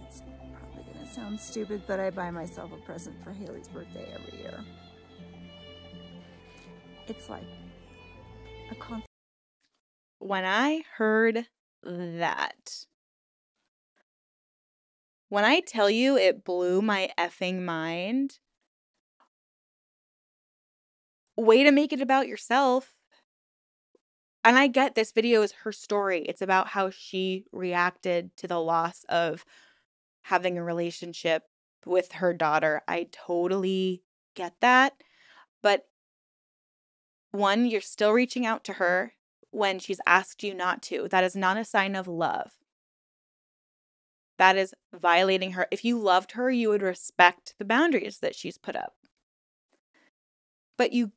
it's probably gonna sound stupid, but I buy myself a present for Haley's birthday every year. It's like a constant.
When I heard that, when I tell you it blew my effing mind, way to make it about yourself. And I get this video is her story. It's about how she reacted to the loss of having a relationship with her daughter. I totally get that. But one, you're still reaching out to her when she's asked you not to. That is not a sign of love. That is violating her. If you loved her, you would respect the boundaries that she's put up. But you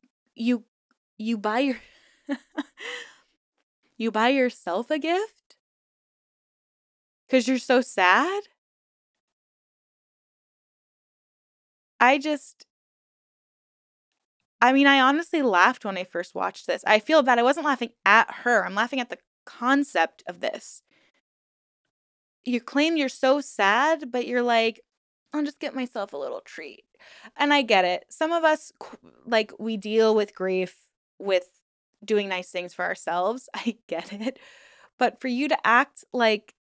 buy your you buy yourself a gift because you're so sad. I honestly laughed when I first watched this. I feel bad. I wasn't laughing at her. I'm laughing at the concept of this. You claim you're so sad, but you're like, I'll just get myself a little treat. And I get it. Some of us, like, we deal with grief with doing nice things for ourselves. I get it. But for you to act like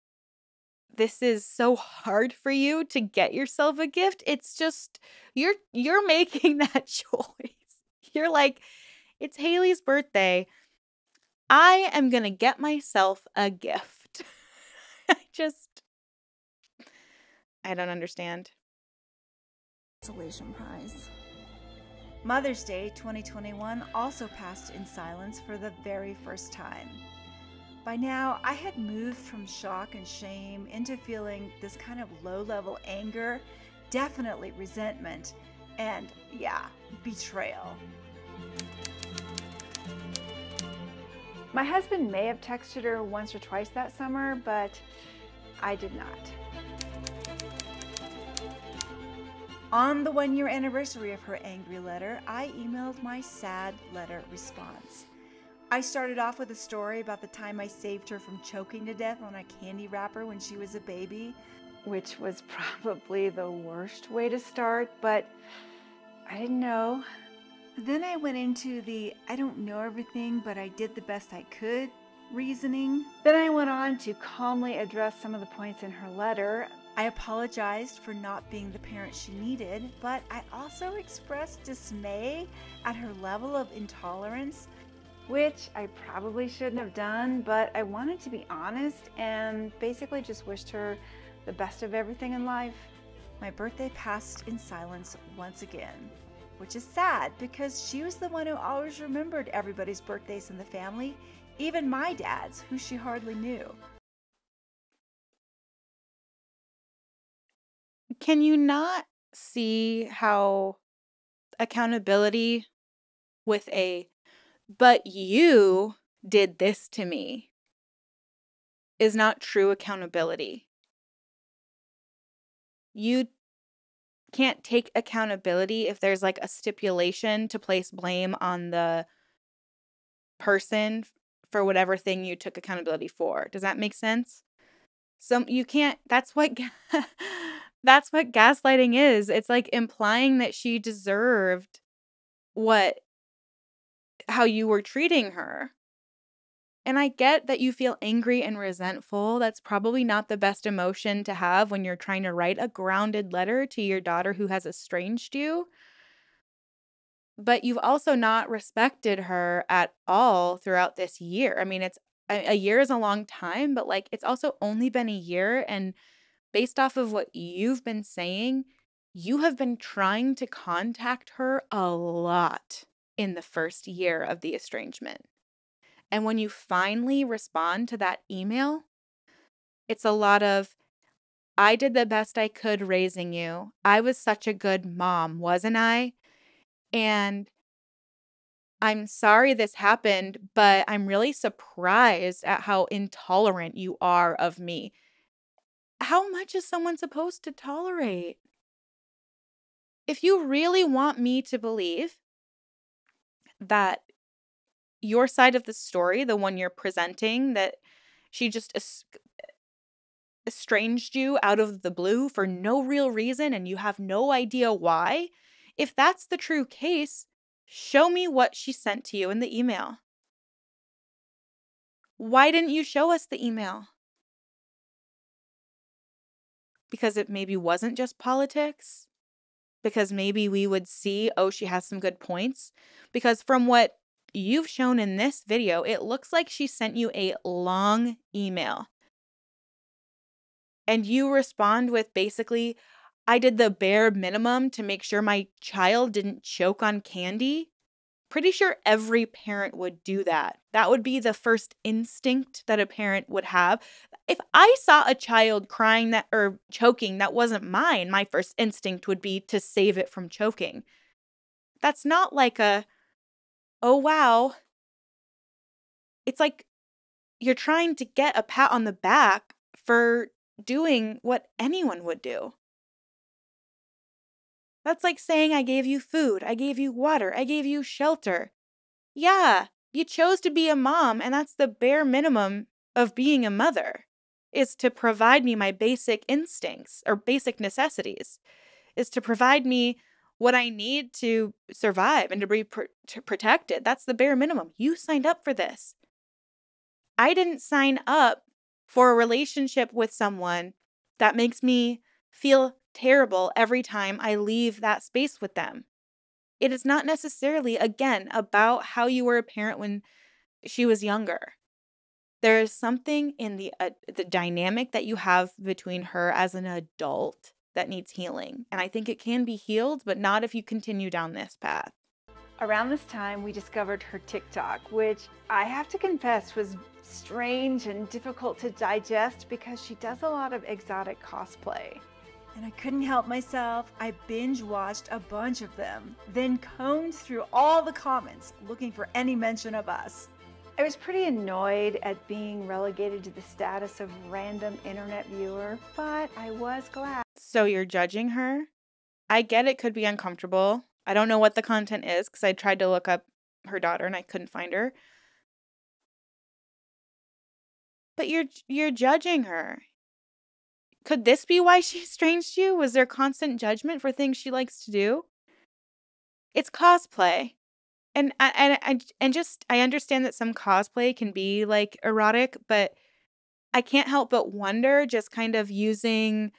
this is so hard for you to get yourself a gift, it's just, you're making that choice. You're like, it's Haley's birthday. I am going to get myself a gift. I don't understand.
Consolation prize.
Mother's Day 2021 also passed in silence for the very first time. By now, I had moved from shock and shame into feeling this kind of low-level anger, definitely resentment, and betrayal.
My husband may have texted her once or twice that summer, but I did not.
On the 1-year anniversary of her angry letter, I emailed my sad letter response. I started off with a story about the time I saved her from choking to death on a candy wrapper when she was a baby,
which was probably the worst way to start, but I didn't know.
Then I went into the I don't know everything, but I did the best I could reasoning.
Then I went on to calmly address some of the points in her letter.
I apologized for not being the parent she needed, but I also expressed dismay at her level of intolerance.
which I probably shouldn't have done, but I wanted to be honest and basically just wished her the best of everything in life.
My birthday passed in silence once again, which is sad because she was the one who always remembered everybody's birthdays in the family, even my dad's, who she hardly knew.
Can you not see how accountability with a "but you did this to me" is not true accountability? You can't take accountability if there's like a stipulation to place blame on the person for whatever thing you took accountability for. Does that make sense? You can't, that's what that's what gaslighting is. It's like implying that she deserved how you were treating her. And I get that you feel angry and resentful. That's probably not the best emotion to have when you're trying to write a grounded letter to your daughter who has estranged you. But you've also not respected her at all throughout this year. I mean, a year is a long time, but like it's also only been a year. And based off of what you've been saying, you have been trying to contact her a lot in the first year of the estrangement. And when you finally respond to that email, it's a lot of, "I did the best I could raising you. I was such a good mom, wasn't I? And I'm sorry this happened, but I'm really surprised at how intolerant you are of me." How much is someone supposed to tolerate? If you really want me to believe that your side of the story, the one you're presenting, that she just estranged you out of the blue for no real reason and you have no idea why, if that's the true case, show me what she sent to you in the email. Why didn't you show us the email? Because it maybe wasn't just politics? Because maybe we would see, oh, she has some good points? Because from what you've shown in this video, it looks like she sent you a long email. And you respond with basically, "I did the bare minimum to make sure my child didn't choke on candy." Pretty sure every parent would do that. That would be the first instinct that a parent would have. If I saw a child crying that or choking that wasn't mine, my first instinct would be to save it from choking. That's not like oh wow. It's like you're trying to get a pat on the back for doing what anyone would do. That's like saying, "I gave you food, I gave you water, I gave you shelter." Yeah, you chose to be a mom, and that's the bare minimum of being a mother, is to provide me my basic instincts or basic necessities, is to provide me what I need to survive and to be protected. That's the bare minimum. You signed up for this. I didn't sign up for a relationship with someone that makes me feel terrible every time I leave that space with them. It is not necessarily, again, about how you were a parent when she was younger. There is something in the dynamic that you have between her as an adult that needs healing. And I think it can be healed, but not if you continue down this path.
Around this time, we discovered her TikTok, which I have to confess was strange and difficult to digest because she does a lot of exotic cosplay.
And I couldn't help myself. I binge watched a bunch of them, then combed through all the comments looking for any mention of us.
I was pretty annoyed at being relegated to the status of random internet viewer, but I was glad.
So you're judging her? I get it could be uncomfortable. I don't know what the content is because I tried to look up her daughter and I couldn't find her. But you're judging her. Could this be why she estranged you? Was there constant judgment for things she likes to do? It's cosplay. And I understand that some cosplay can be like erotic, but I can't help but wonder, just kind of using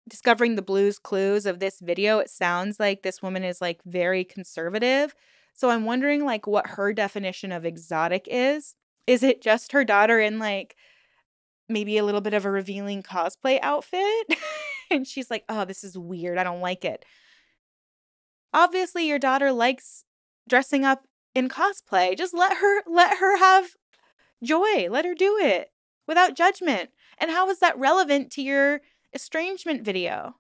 discovering the blues clues of this video, it sounds like this woman is like very conservative. So I'm wondering like what her definition of exotic is. Is it just her daughter in like maybe a little bit of a revealing cosplay outfit? And she's like, oh, this is weird. I don't like it. Obviously, your daughter likes dressing up in cosplay. Just let her have joy. Let her do it without judgment. And how is that relevant to your estrangement video?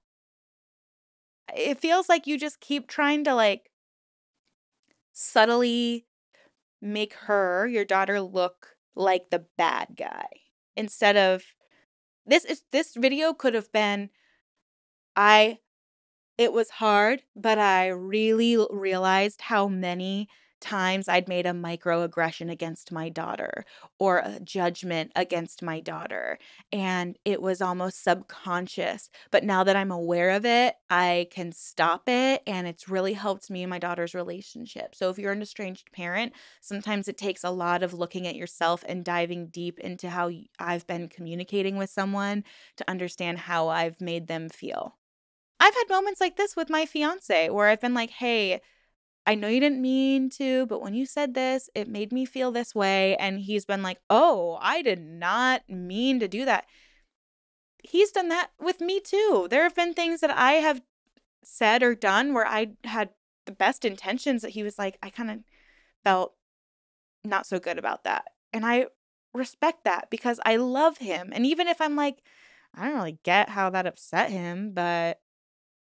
It feels like you just keep trying to like subtly make her, your daughter, look like the bad guy instead of this video could have been it was hard, but I really realized how many times I'd made a microaggression against my daughter or a judgment against my daughter. And it was almost subconscious. But now that I'm aware of it, I can stop it. And it's really helped me and my daughter's relationship. So if you're an estranged parent, sometimes it takes a lot of looking at yourself and diving deep into how I've been communicating with someone to understand how I've made them feel. I've had moments like this with my fiance where I've been like, hey, I know you didn't mean to, but when you said this, it made me feel this way. And he's been like, oh, I did not mean to do that. He's done that with me too. There have been things that I have said or done where I had the best intentions that he was like, I kind of felt not so good about that. And I respect that because I love him. And even if I'm like, I don't really get how that upset him, but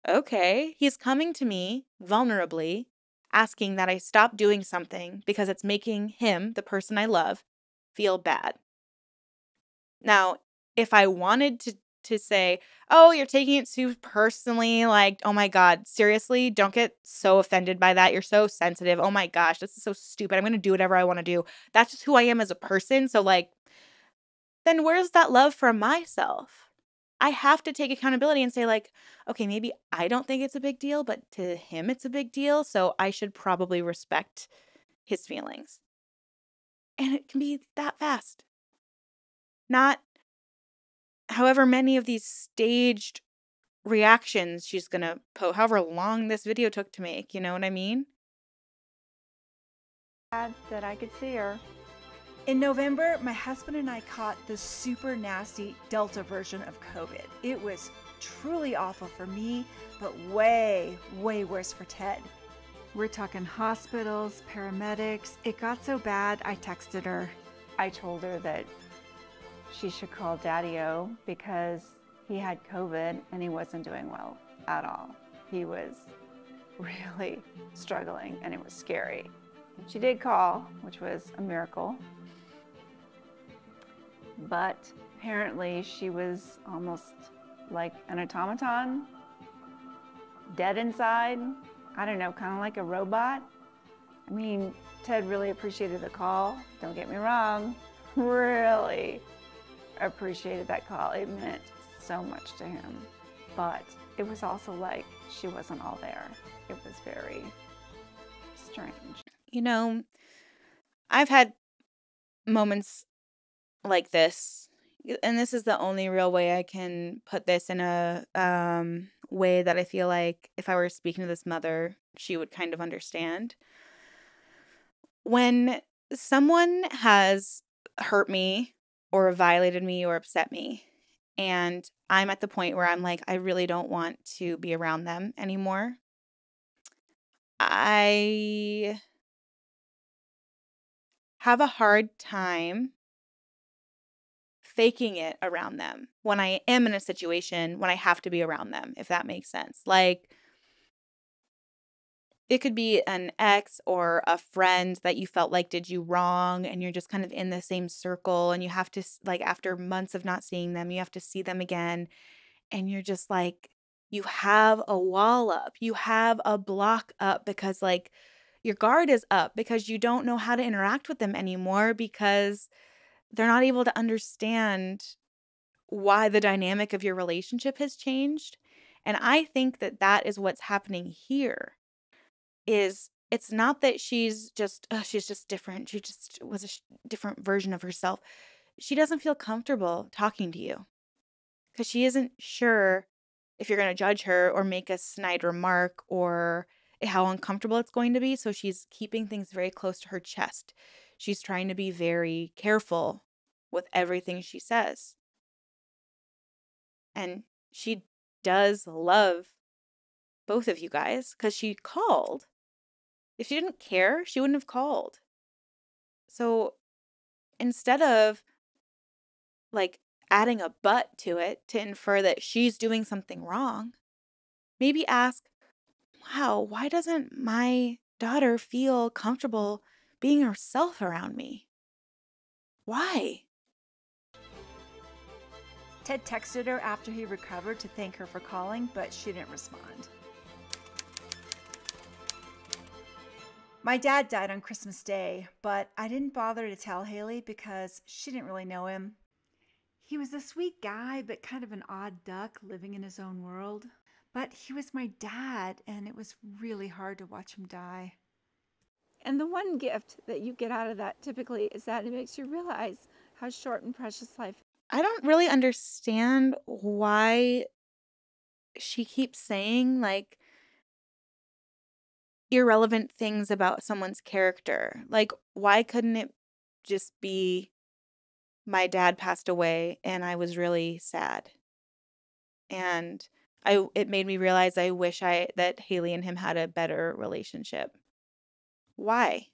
okay, he's coming to me vulnerably, asking that I stop doing something because it's making him, the person I love, feel bad. Now, if I wanted to say, oh, you're taking it too personally, like, oh my God, seriously, don't get so offended by that. You're so sensitive. Oh my gosh, this is so stupid. I'm going to do whatever I want to do. That's just who I am as a person. So, like, then where's that love for myself? I have to take accountability and say, like, okay, maybe I don't think it's a big deal, but to him it's a big deal. So I should probably respect his feelings. And it can be that fast. Not however many of these staged reactions she's going to post, however long this video took to make. You know what I mean?
Glad that I could see her.
In November, my husband and I caught the super nasty Delta version of COVID. It was truly awful for me, but way, way worse for Ted. We're talking hospitals, paramedics. It got so bad, I texted her.
I told her that she should call Daddy-O because he had COVID and he wasn't doing well at all. He was really struggling and it was scary. She did call, which was a miracle. But apparently she was almost like an automaton, dead inside. I don't know, kind of like a robot. I mean, Ted really appreciated the call. Don't get me wrong, really appreciated that call. It meant so much to him. But it was also like she wasn't all there. It was very strange.
You know, I've had moments like this, and this is the only real way I can put this in a way that I feel like if I were speaking to this mother, she would kind of understand. When someone has hurt me or violated me or upset me, and I'm at the point where I'm like, I really don't want to be around them anymore, I have a hard time faking it around them when I am in a situation when I have to be around them, if that makes sense. Like, it could be an ex or a friend that you felt like did you wrong and you're just kind of in the same circle and you have to, like, after months of not seeing them, you have to see them again and you're just like, you have a wall up, you have a block up because, like, your guard is up because you don't know how to interact with them anymore because they're not able to understand why the dynamic of your relationship has changed. And I think that that is what's happening here. Is it's not that she's just different. She just was a different version of herself. She doesn't feel comfortable talking to you because she isn't sure if you're going to judge her or make a snide remark or how uncomfortable it's going to be. So she's keeping things very close to her chest. She's trying to be very careful with everything she says. And she does love both of you guys because she called. If she didn't care, she wouldn't have called. So instead of like adding a but to it to infer that she's doing something wrong, maybe ask, wow, why doesn't my daughter feel comfortable being herself around me? Why?
Ted texted her after he recovered to thank her for calling, but she didn't respond. My dad died on Christmas Day, but I didn't bother to tell Haley because she didn't really know him. He was a sweet guy, but kind of an odd duck living in his own world. But he was my dad, and it was really hard to watch him die.
And the one gift that you get out of that typically is that it makes you realize how short and precious life is.
I don't really understand why she keeps saying like irrelevant things about someone's character. Like, why couldn't it just be my dad passed away and I was really sad? And it made me realize I wish that Haley and him had a better relationship. Why?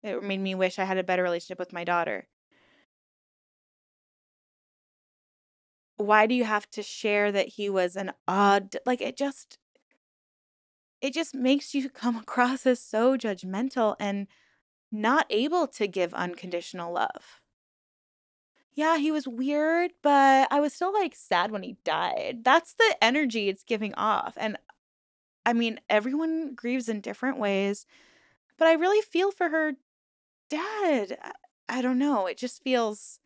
It made me wish I had a better relationship with my daughter. Why do you have to share that he was an odd, like it just makes you come across as so judgmental and not able to give unconditional love. Yeah, he was weird, but I was still like sad when he died. That's the energy it's giving off. And I mean, everyone grieves in different ways, but I really feel for her dad. I don't know. It just feels,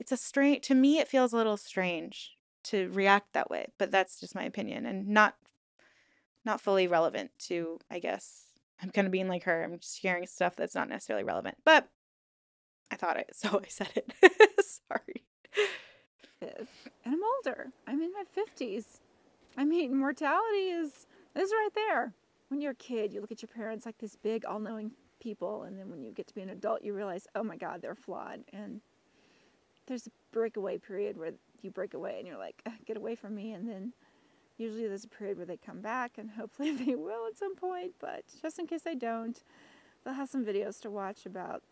to me, it feels a little strange to react that way, but that's just my opinion and not fully relevant to, I guess. I'm kind of being like her. I'm just sharing stuff that's not necessarily relevant, but I thought it, so I said it. Sorry.
And I'm older. I'm in my 50s. I mean, mortality is right there. When you're a kid, you look at your parents like this big, all-knowing people, and then when you get to be an adult, you realize, oh my God, they're flawed. And there's a breakaway period where you break away and you're like, get away from me. And then usually there's a period where they come back, and hopefully they will at some point. But just in case they don't, they'll have some videos to watch about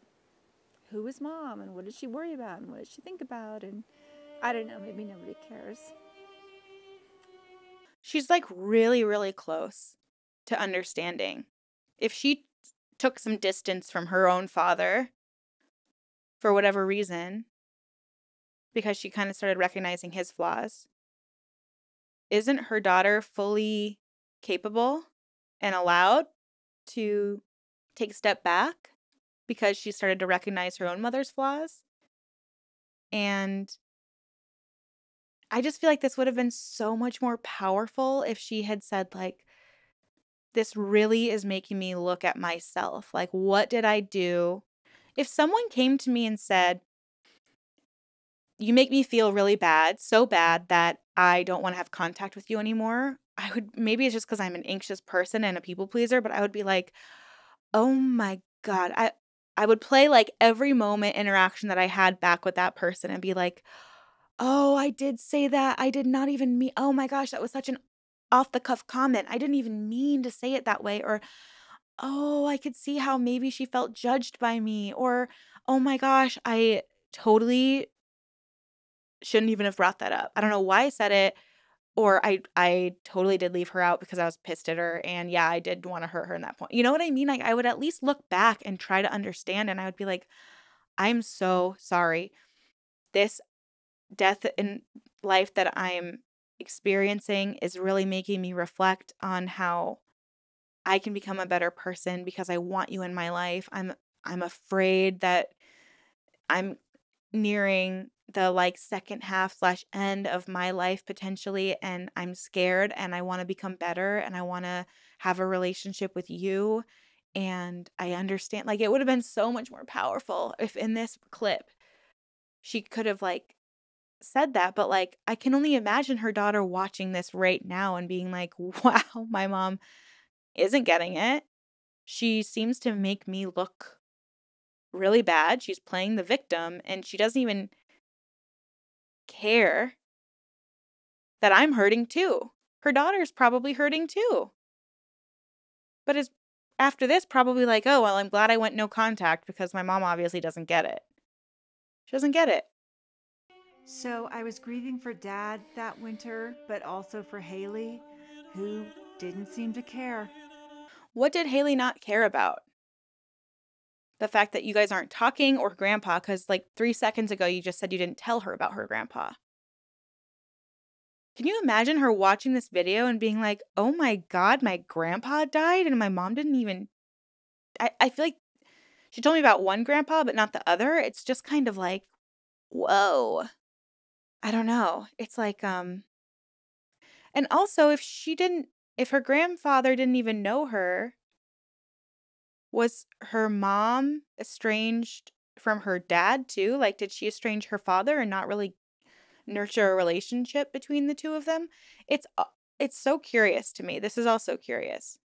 who was mom and what did she worry about and what did she think about. And I don't know, maybe nobody cares.
She's like really, really close to understanding. If she took some distance from her own father for whatever reason, because she kind of started recognizing his flaws, isn't her daughter fully capable and allowed to take a step back because she started to recognize her own mother's flaws? And I just feel like this would have been so much more powerful if she had said, like, this really is making me look at myself. Like, what did I do? If someone came to me and said, you make me feel really bad, so bad that I don't want to have contact with you anymore, I would, maybe it's just because I'm an anxious person and a people pleaser, but I would be like, oh my God. I would play like every moment interaction that I had back with that person and be like, oh, I did say that. I did not even mean, oh my gosh, that was such an off the cuff comment. I didn't even mean to say it that way. Or, oh, I could see how maybe she felt judged by me. Or, oh my gosh, I totally shouldn't even have brought that up. I don't know why I said it. Or I totally did leave her out because I was pissed at her. And yeah, I did want to hurt her in that point. You know what I mean? Like, I would at least look back and try to understand. And I would be like, I'm so sorry. This death in life that I'm experiencing is really making me reflect on how I can become a better person because I want you in my life. I'm afraid that I'm nearing the like second half / end of my life potentially, and I'm scared and I want to become better and I want to have a relationship with you. And I understand, like, it would have been so much more powerful if in this clip she could have like said that, but like I can only imagine her daughter watching this right now and being like, wow, my mom isn't getting it. She seems to make me look really bad. She's playing the victim, and she doesn't even care that I'm hurting too. Her daughter's probably hurting too. But is after this probably like, oh, well, I'm glad I went no contact because my mom obviously doesn't get it. She doesn't get it.
So I was grieving for Dad that winter, but also for Haley, who didn't seem to care.
What did Haley not care about? The fact that you guys aren't talking, or grandpa, because like 3 seconds ago you just said you didn't tell her about her grandpa. Can you imagine her watching this video and being like, oh my God, my grandpa died and my mom didn't even... I feel like she told me about one grandpa, but not the other. It's just kind of like, whoa. I don't know. It's like, and also if her grandfather didn't even know her, was her mom estranged from her dad too? Like, did she estrange her father and not really nurture a relationship between the two of them? It's so curious to me. This is also curious.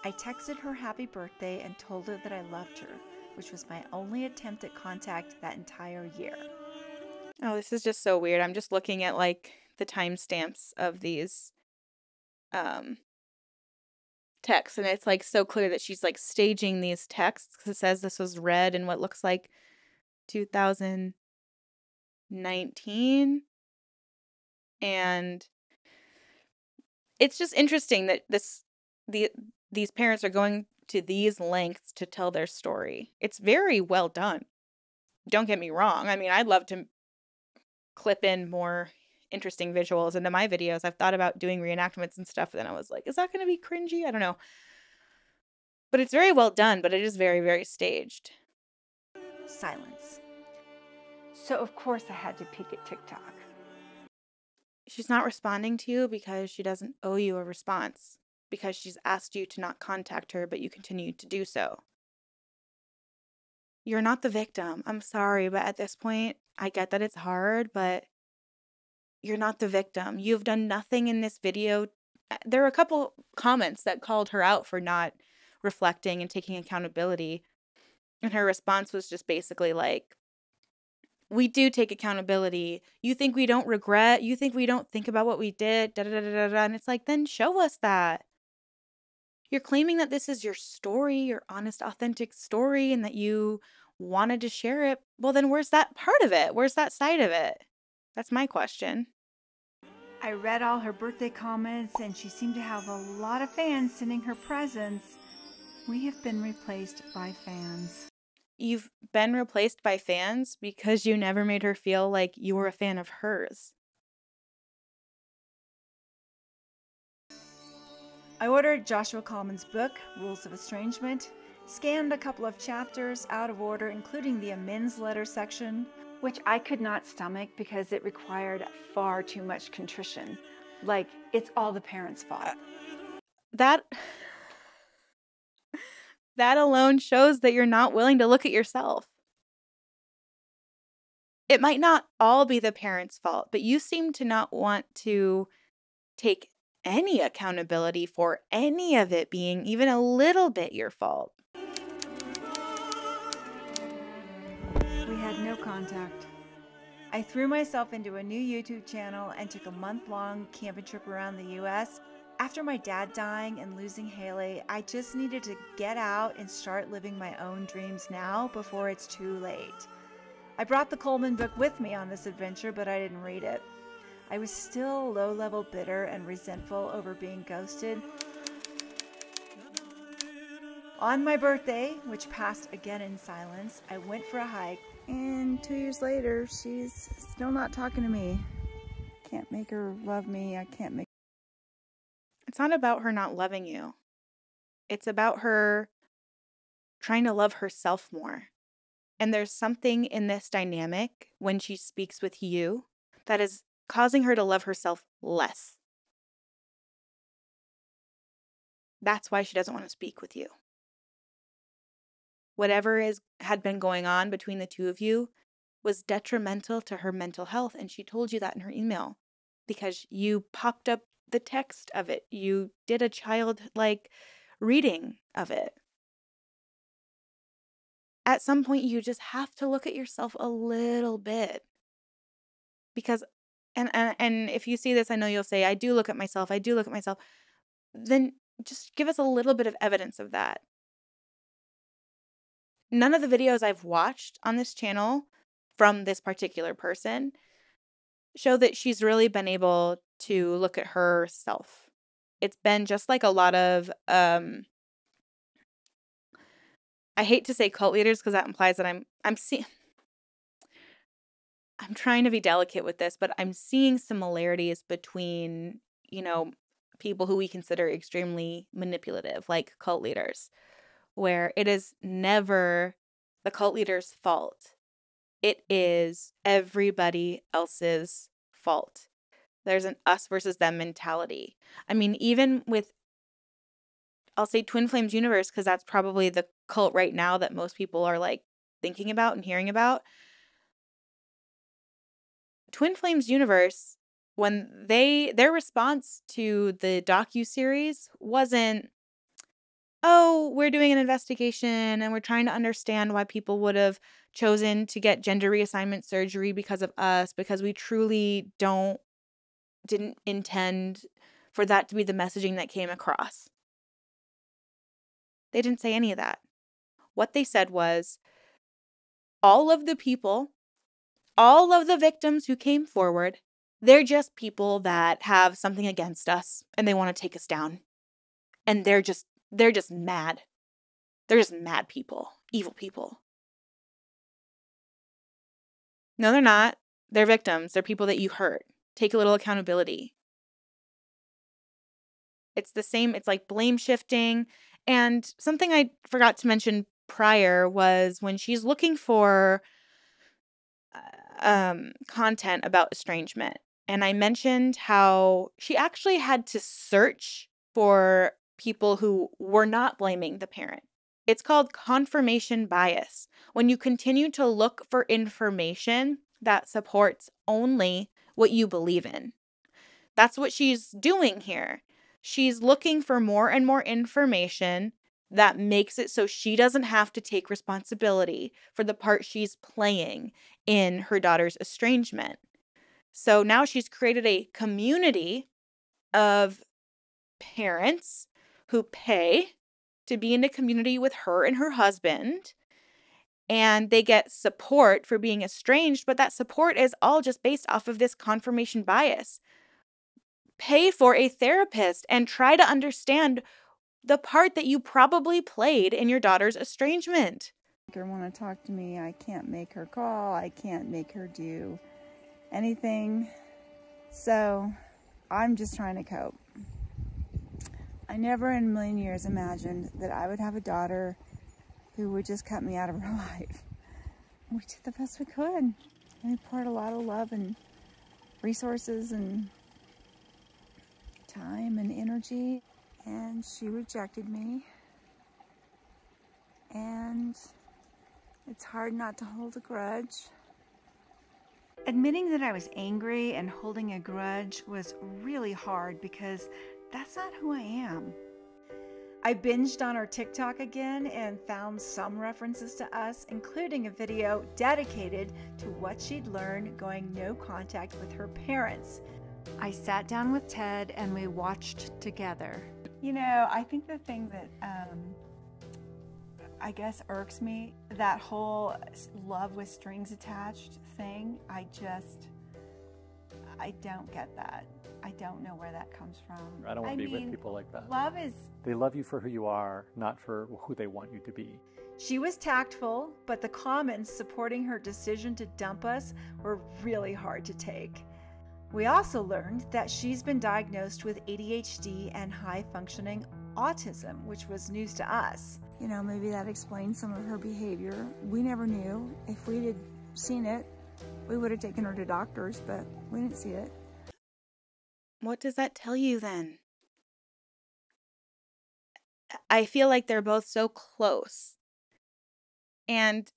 I texted her happy birthday and told her that I loved her, which was my only attempt at contact that entire year.
Oh, this is just so weird. I'm just looking at like the timestamps of these texts, and it's like so clear that she's like staging these texts, because it says this was read in what looks like 2019. And it's just interesting that these parents are going to these lengths to tell their story. It's very well done. Don't get me wrong. I mean, I'd love to clip in more interesting visuals into my videos. I've thought about doing reenactments and stuff, and then I was like, is that going to be cringy? I don't know. But it's very well done, but it is very, very staged.
Silence.
So of course I had to peek at TikTok.
She's not responding to you because she doesn't owe you a response, because she's asked you to not contact her, but you continue to do so. You're not the victim. I'm sorry, but at this point, I get that it's hard, but you're not the victim. You've done nothing in this video. There are a couple comments that called her out for not reflecting and taking accountability. And her response was just basically like, we do take accountability. You think we don't regret? You think we don't think about what we did? Da, da, da, da, da. And it's like, then show us that. You're claiming that this is your story, your honest, authentic story, and that you wanted to share it. Well, then where's that part of it? Where's that side of it? That's my question.
I read all her birthday comments, and she seemed to have a lot of fans sending her presents. We have been replaced by fans.
You've been replaced by fans because you never made her feel like you were a fan of hers.
I ordered Joshua Coleman's book, Rules of Estrangement, scanned a couple of chapters out of order, including the amends letter section,
Which I could not stomach because it required far too much contrition. Like, it's all the parents' fault.
That alone shows that you're not willing to look at yourself. It might not all be the parents' fault, but you seem to not want to take any accountability for any of it being even a little bit your fault.
We had no contact. I threw myself into a new YouTube channel and took a month-long camping trip around the US. After my dad dying and losing Haley, I just needed to get out and start living my own dreams now before it's too late. I brought the Coleman book with me on this adventure, but I didn't read it. I was still low-level bitter and resentful over being ghosted. On my birthday, which passed again in silence, I went for a hike.
And 2 years later, she's still not talking to me. Can't make her love me. I can't make...
It's not about her not loving you. It's about her trying to love herself more. And there's something in this dynamic when she speaks with you that is causing her to love herself less. That's why she doesn't want to speak with you. Whatever had been going on between the two of you was detrimental to her mental health, and she told you that in her email. because you popped up the text of it. You did a childlike reading of it. At some point, you just have to look at yourself a little bit. Because, and if you see this, I know you'll say, I do look at myself. I do look at myself. Then just give us a little bit of evidence of that. None of the videos I've watched on this channel from this particular person show that she's really been able to look at herself. It's been just like a lot of, I hate to say cult leaders because that implies that I'm trying to be delicate with this, but I'm seeing similarities between, people who we consider extremely manipulative, like cult leaders, where it is never the cult leader's fault. It is everybody else's fault. There's an us versus them mentality. I mean, even with, I'll say Twin Flames Universe, because that's probably the cult right now that most people are like thinking about and hearing about. Twin Flames Universe, when their response to the docuseries wasn't, oh, we're doing an investigation and we're trying to understand why people would have chosen to get gender reassignment surgery because of us, because we truly didn't intend for that to be the messaging that came across. They didn't say any of that. What they said was, all of the people, all of the victims who came forward, they're just people that have something against us and they want to take us down. And they're just mad. They're just mad people, evil people. No, they're not. They're victims. They're people that you hurt. Take a little accountability. It's the same. It's like blame shifting. And something I forgot to mention prior was when she's looking for content about estrangement. And I mentioned how she actually had to search for people who were not blaming the parent. It's called confirmation bias. When you continue to look for information that supports only what you believe in. That's what she's doing here. She's looking for more and more information that makes it so she doesn't have to take responsibility for the part she's playing in her daughter's estrangement. So now she's created a community of parents who pay to be in a community with her and her husband, and they get support for being estranged, but that support is all just based off of this confirmation bias. Pay for a therapist and try to understand the part that you probably played in your daughter's estrangement.
Her want to talk to me. I can't make her call. I can't make her do anything. So I'm just trying to cope. I never in a million years imagined that I would have a daughter who would just cut me out of her life. We did the best we could. And we poured a lot of love and resources and time and energy. And she rejected me. And it's hard not to hold a grudge.
Admitting that I was angry and holding a grudge was really hard because that's not who I am. I binged on her TikTok again and found some references to us, including a video dedicated to what she'd learned going no contact with her parents. I sat down with Ted and we watched together. I think the thing that I guess irks me, that whole love with strings attached thing, I don't get that. I don't know where that comes from.
I don't want to be with people like that.
Love is...
They love you for who you are, not for who they want you to be.
She was tactful, but the comments supporting her decision to dump us were really hard to take. We also learned that she's been diagnosed with ADHD and high-functioning autism, which was news to us.
Maybe that explains some of her behavior. We never knew. If we had seen it, we would have taken her to doctors, but we didn't see it.
What does that tell you then? I feel like they're both so close. And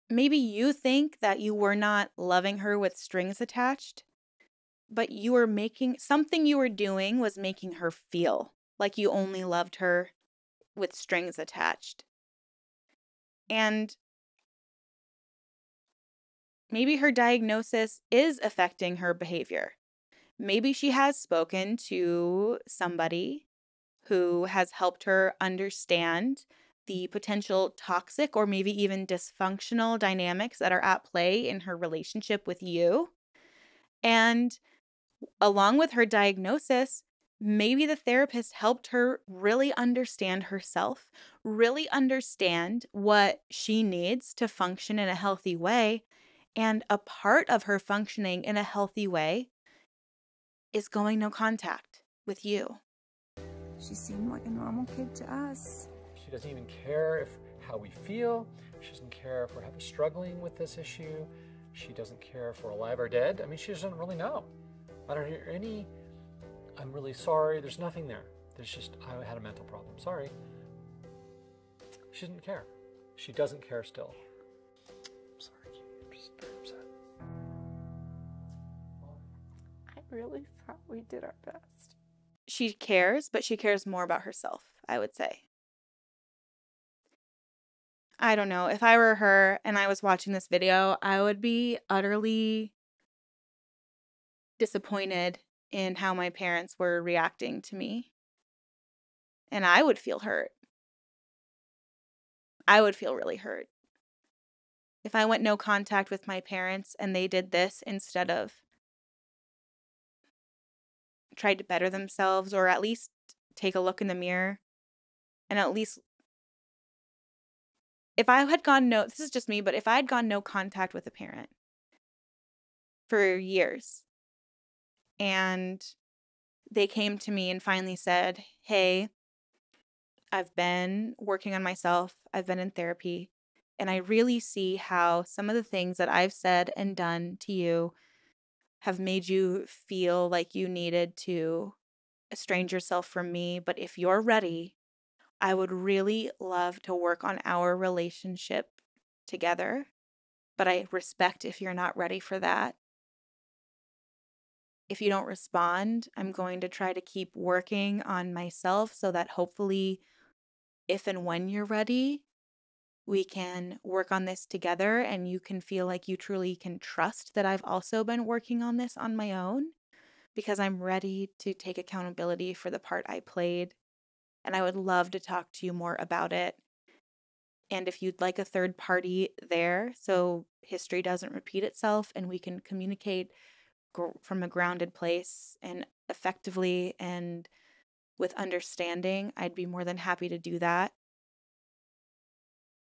maybe you think that you were not loving her with strings attached, but you were making something you were doing was making her feel like you only loved her with strings attached. And maybe her diagnosis is affecting her behavior. Maybe she has spoken to somebody who has helped her understand the potential toxic or maybe even dysfunctional dynamics that are at play in her relationship with you. And along with her diagnosis, maybe the therapist helped her really understand herself, really understand what she needs to function in a healthy way. And a part of her functioning in a healthy way is going no contact with you.
She seemed like a normal kid to us.
She doesn't even care how we feel. She doesn't care if we're struggling with this issue. She doesn't care if we're alive or dead. I mean, she doesn't really know. I don't hear any, I'm really sorry. There's nothing there. There's just, I had a mental problem. Sorry. She didn't care. She doesn't care still. I'm sorry, I'm just very upset.
I really thought we did our best.
She cares, but she cares more about herself, I would say. I don't know. If I were her and I was watching this video, I would be utterly disappointed in how my parents were reacting to me. And I would feel hurt. I would feel really hurt. If I went no contact with my parents and they did this instead of tried to better themselves or at least take a look in the mirror and at least if I had gone this is just me, but if I had gone no contact with a parent for years and they came to me and finally said, hey, I've been working on myself, I've been in therapy, and I really see how some of the things that I've said and done to you have made you feel like you needed to estrange yourself from me. But if you're ready, I would really love to work on our relationship together. But I respect if you're not ready for that. If you don't respond, I'm going to try to keep working on myself so that hopefully, if and when you're ready, we can work on this together and you can feel like you truly can trust that I've also been working on this on my own because I'm ready to take accountability for the part I played. And I would love to talk to you more about it. And if you'd like a third party there, so history doesn't repeat itself and we can communicate from a grounded place and effectively and with understanding, I'd be more than happy to do that.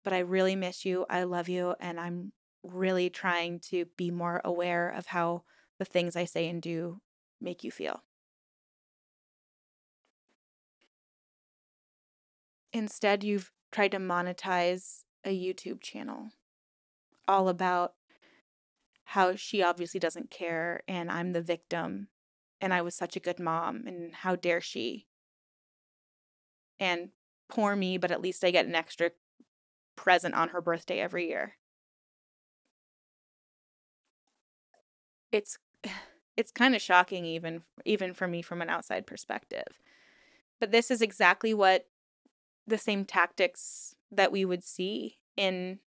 But I really miss you. I love you. And I'm really trying to be more aware of how the things I say and do make you feel. Instead, you've tried to monetize a YouTube channel all about how she obviously doesn't care and I'm the victim and I was such a good mom and how dare she. And poor me, but at least I get an extra present on her birthday every year. It's kind of shocking even for me from an outside perspective. But this is exactly what the same tactics that we would see in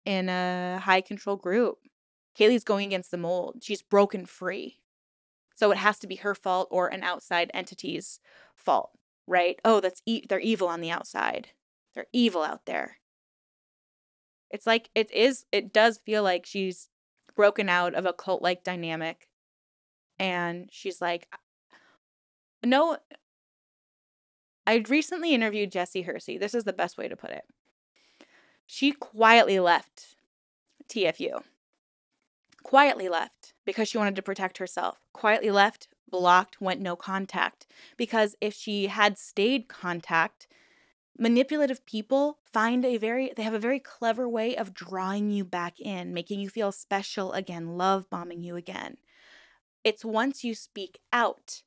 a high control group. Kaylee's going against the mold. She's broken free. So it has to be her fault or an outside entity's fault, right? Oh, they're evil on the outside. They're evil out there. It's like it does feel like she's broken out of a cult-like dynamic. And she's like, no, I recently interviewed Jessie Hersey. This is the best way to put it. She quietly left TFU. Quietly left because she wanted to protect herself. Quietly left, blocked, went no contact. Because if she had stayed contact, manipulative people they have a very clever way of drawing you back in, making you feel special again, love bombing you again. It's once you speak out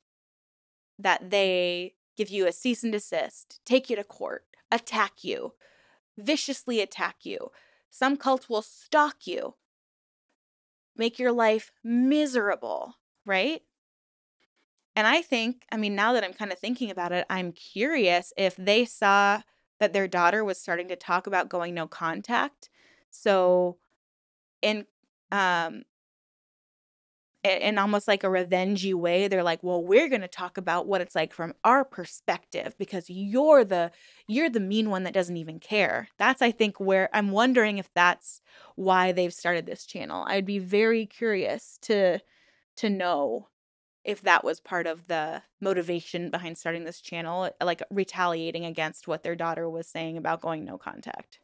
that they give you a cease and desist, take you to court, attack you, viciously attack you. Some cults will stalk you, make your life miserable, right? And I think, I mean, now that I'm kind of thinking about it, I'm curious if they saw that their daughter was starting to talk about going no contact. So in um in almost like a revengey way, they're like, well, we're going to talk about what it's like from our perspective because you're the mean one that doesn't even care. That's, I think, where I'm wondering if that's why they've started this channel. I'd be very curious to know if that was part of the motivation behind starting this channel, like retaliating against what their daughter was saying about going no contact.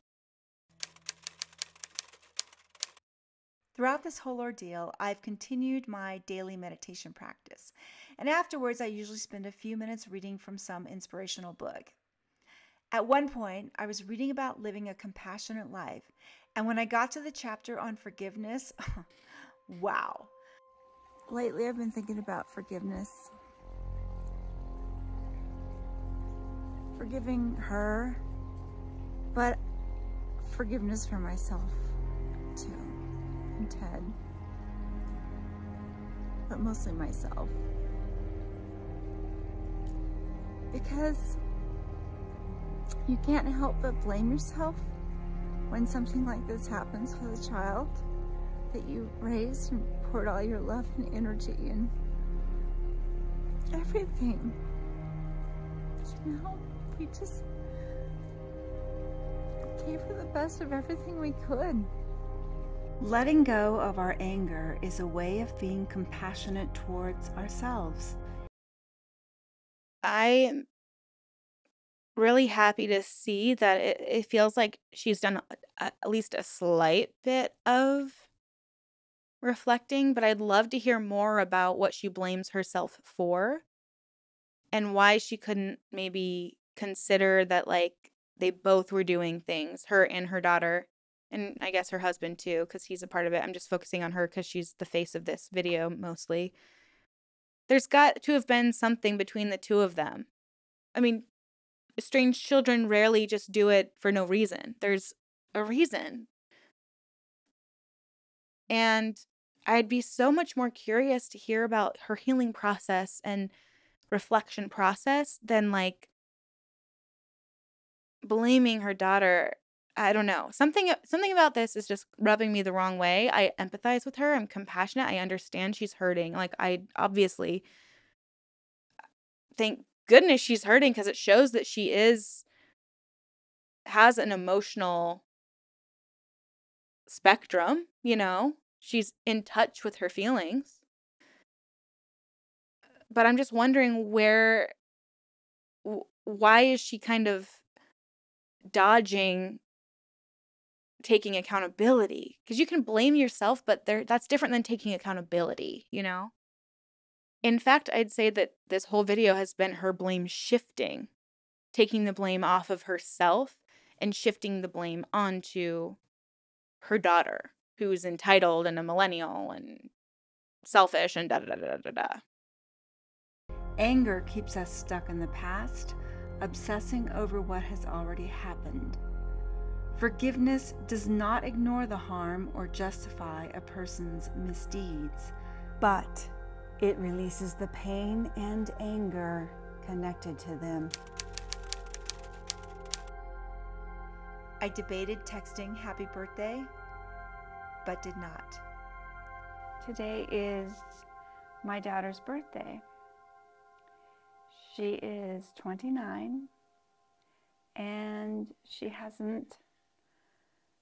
Throughout this whole ordeal, I've continued my daily meditation practice, and afterwards I usually spend a few minutes reading from some inspirational book. At one point, I was reading about living a compassionate life, and when I got to the chapter on forgiveness, wow.
Lately, I've been thinking about forgiveness. Forgiving her, but forgiveness for myself, too. And Ted. But mostly myself. Because you can't help but blame yourself when something like this happens with a child that you raised and poured all your love and energy and everything. You know, we just gave her the best of everything we could.
Letting go of our anger is a way of being compassionate towards ourselves.
I'm really happy to see that it feels like she's done at least a slight bit of reflecting, but I'd love to hear more about what she blames herself for and why she couldn't maybe consider that, like, they both were doing things, her and her daughter, and I guess her husband too, because he's a part of it. I'm just focusing on her because she's the face of this video mostly. There's got to have been something between the two of them. I mean, estranged children rarely just do it for no reason. There's a reason. And I'd be so much more curious to hear about her healing process and reflection process than like blaming her daughter. I don't know. Something about this is just rubbing me the wrong way. I empathize with her. I'm compassionate. I understand she's hurting. Like, I obviously thank goodness she's hurting because it shows that she has an emotional spectrum, you know? She's in touch with her feelings. But I'm just wondering why is she kind of dodging taking accountability? Because you can blame yourself, but that's different than taking accountability, you know? In fact, I'd say that this whole video has been her blame shifting, taking the blame off of herself and shifting the blame onto her daughter, who's entitled and a millennial and selfish and da-da-da-da-da-da.
Anger keeps us stuck in the past, obsessing over what has already happened. Forgiveness does not ignore the harm or justify a person's misdeeds, but it releases the pain and anger connected to them. I debated texting happy birthday, but did not.
Today is my daughter's birthday. She is 29 and she hasn't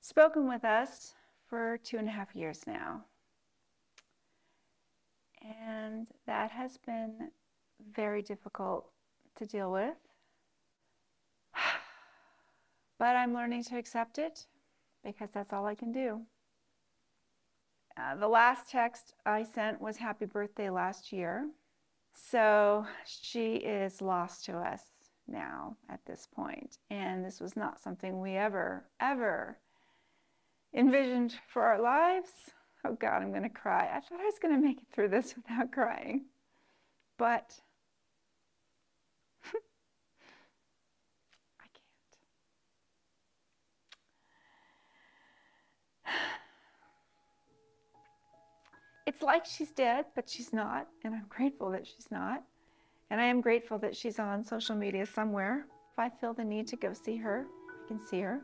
spoken with us for 2.5 years now. And that has been very difficult to deal with. But I'm learning to accept it because that's all I can do. The last text I sent was happy birthday last year. So she is lost to us now at this point. And this was not something we ever envisioned for our lives. Oh God, I'm going to cry. I thought I was going to make it through this without crying. But I can't. It's like she's dead, but she's not, and I'm grateful that she's not. And I am grateful that she's on social media somewhere. If I feel the need to go see her, I can see her.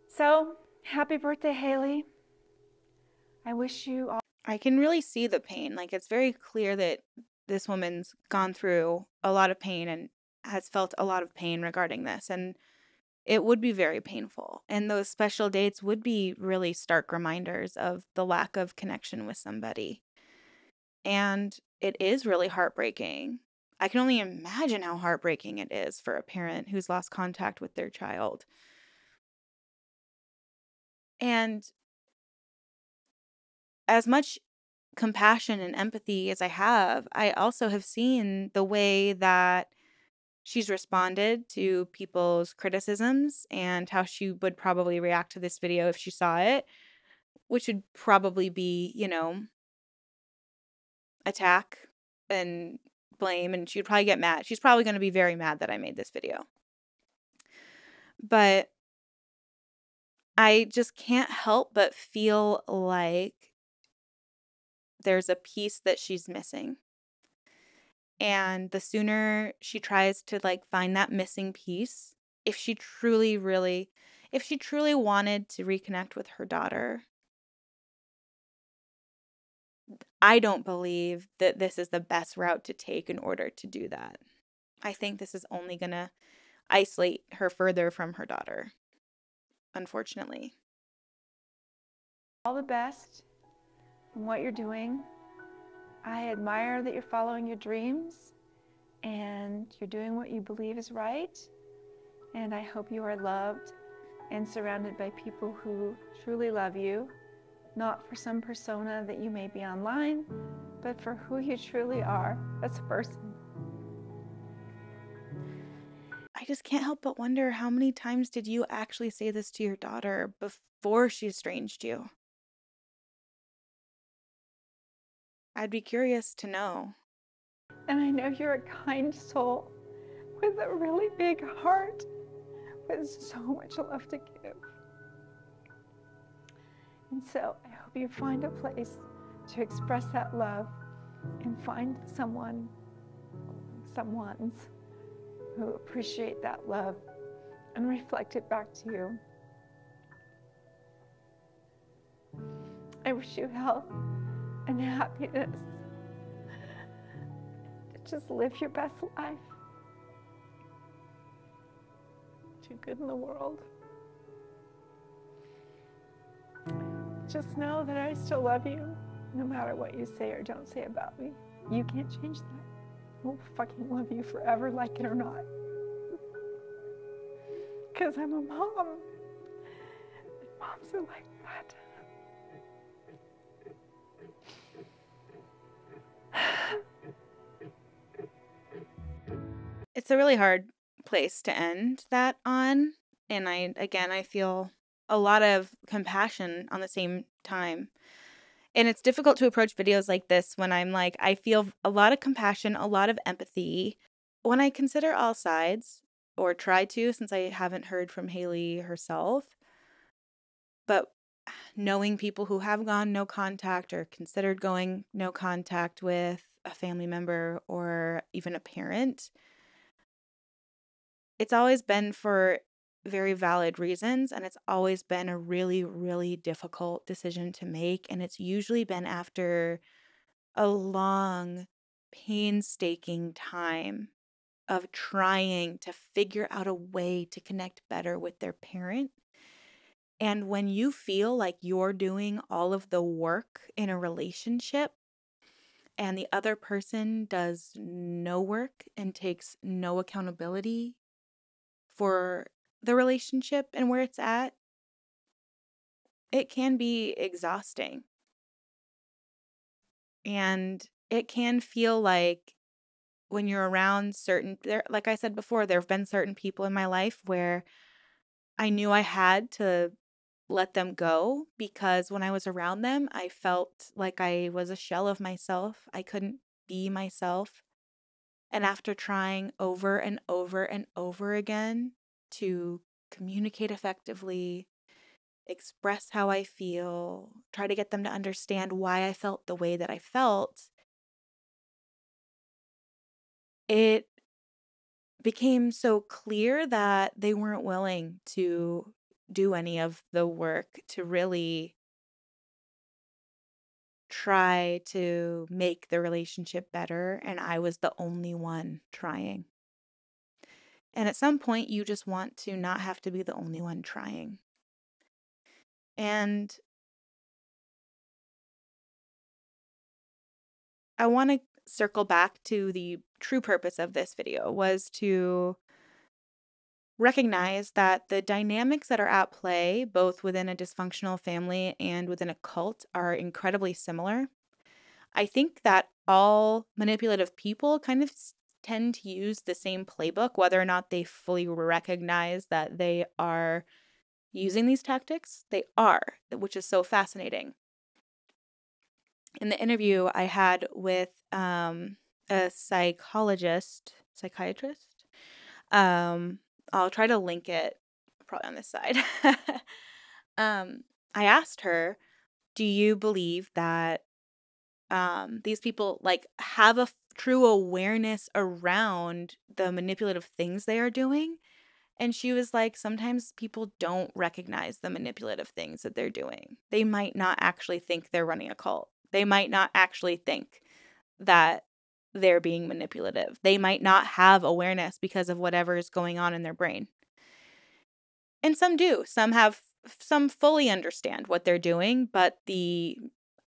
So, happy birthday, Haley. I wish you all...
I can really see the pain. Like, it's very clear that this woman's gone through a lot of pain and has felt a lot of pain regarding this. And it would be very painful. And those special dates would be really stark reminders of the lack of connection with somebody. And it is really heartbreaking. I can only imagine how heartbreaking it is for a parent who's lost contact with their child. And as much compassion and empathy as I also have seen the way that she's responded to people's criticisms and how she would probably react to this video if she saw it, which would probably be, attack and blame, and she'd probably get mad. She's probably going to be very mad that I made this video. But I just can't help but feel like there's a piece that she's missing. And the sooner she tries to find that missing piece, if she truly wanted to reconnect with her daughter, I don't believe that this is the best route to take in order to do that. I think this is only going to isolate her further from her daughter, unfortunately.
All the best in what you're doing. I admire that you're following your dreams and you're doing what you believe is right. And I hope you are loved and surrounded by people who truly love you, not for some persona that you may be online, but for who you truly are as a person.
I just can't help but wonder, how many times did you actually say this to your daughter before she estranged you? I'd be curious to know.
And I know you're a kind soul with a really big heart, with so much love to give. And so I hope you find a place to express that love and find someone's who appreciate that love and reflect it back to you. I wish you health and happiness to just live your best life. Do good in the world. Just know that I still love you, no matter what you say or don't say about me. You can't change that. I will fucking love you forever, like it or not. Because I'm a mom. And moms are like that.
It's a really hard place to end that on. And I feel a lot of compassion on the same time. And it's difficult to approach videos like this when I feel a lot of compassion, a lot of empathy. When I consider all sides, or try to, since I haven't heard from Haley herself, but knowing people who have gone no contact or considered going no contact with a family member or even a parent, it's always been for very valid reasons, and it's always been a really, really difficult decision to make. And it's usually been after a long, painstaking time of trying to figure out a way to connect better with their parent. And when you feel like you're doing all of the work in a relationship and the other person does no work and takes no accountability for the relationship and where it's at, it can be exhausting. And it can feel like when you're around like I said before, there have been certain people in my life where I knew I had to let them go, because when I was around them, I felt like I was a shell of myself. I couldn't be myself. And after trying over and over and over again to communicate effectively express how I feel, try to get them to understand why I felt the way that I felt, it became so clear that they weren't willing to do any of the work to really try to make the relationship better, and I was the only one trying. And at some point, you just want to not have to be the only one trying. And I want to circle back to the true purpose of this video was to recognize that the dynamics that are at play, both within a dysfunctional family and within a cult, are incredibly similar. I think that all manipulative people kind of tend to use the same playbook, whether or not they fully recognize that they are using these tactics. They are, which is so fascinating. In the interview I had with a psychiatrist, I'll try to link it probably on this side. I asked her, do you believe that these people like have a true awareness around the manipulative things they are doing? And she was like, sometimes people don't recognize the manipulative things that they're doing. They might not actually think they're running a cult. They might not actually think that they're being manipulative. They might not have awareness because of whatever is going on in their brain. And some do. Some fully understand what they're doing, but the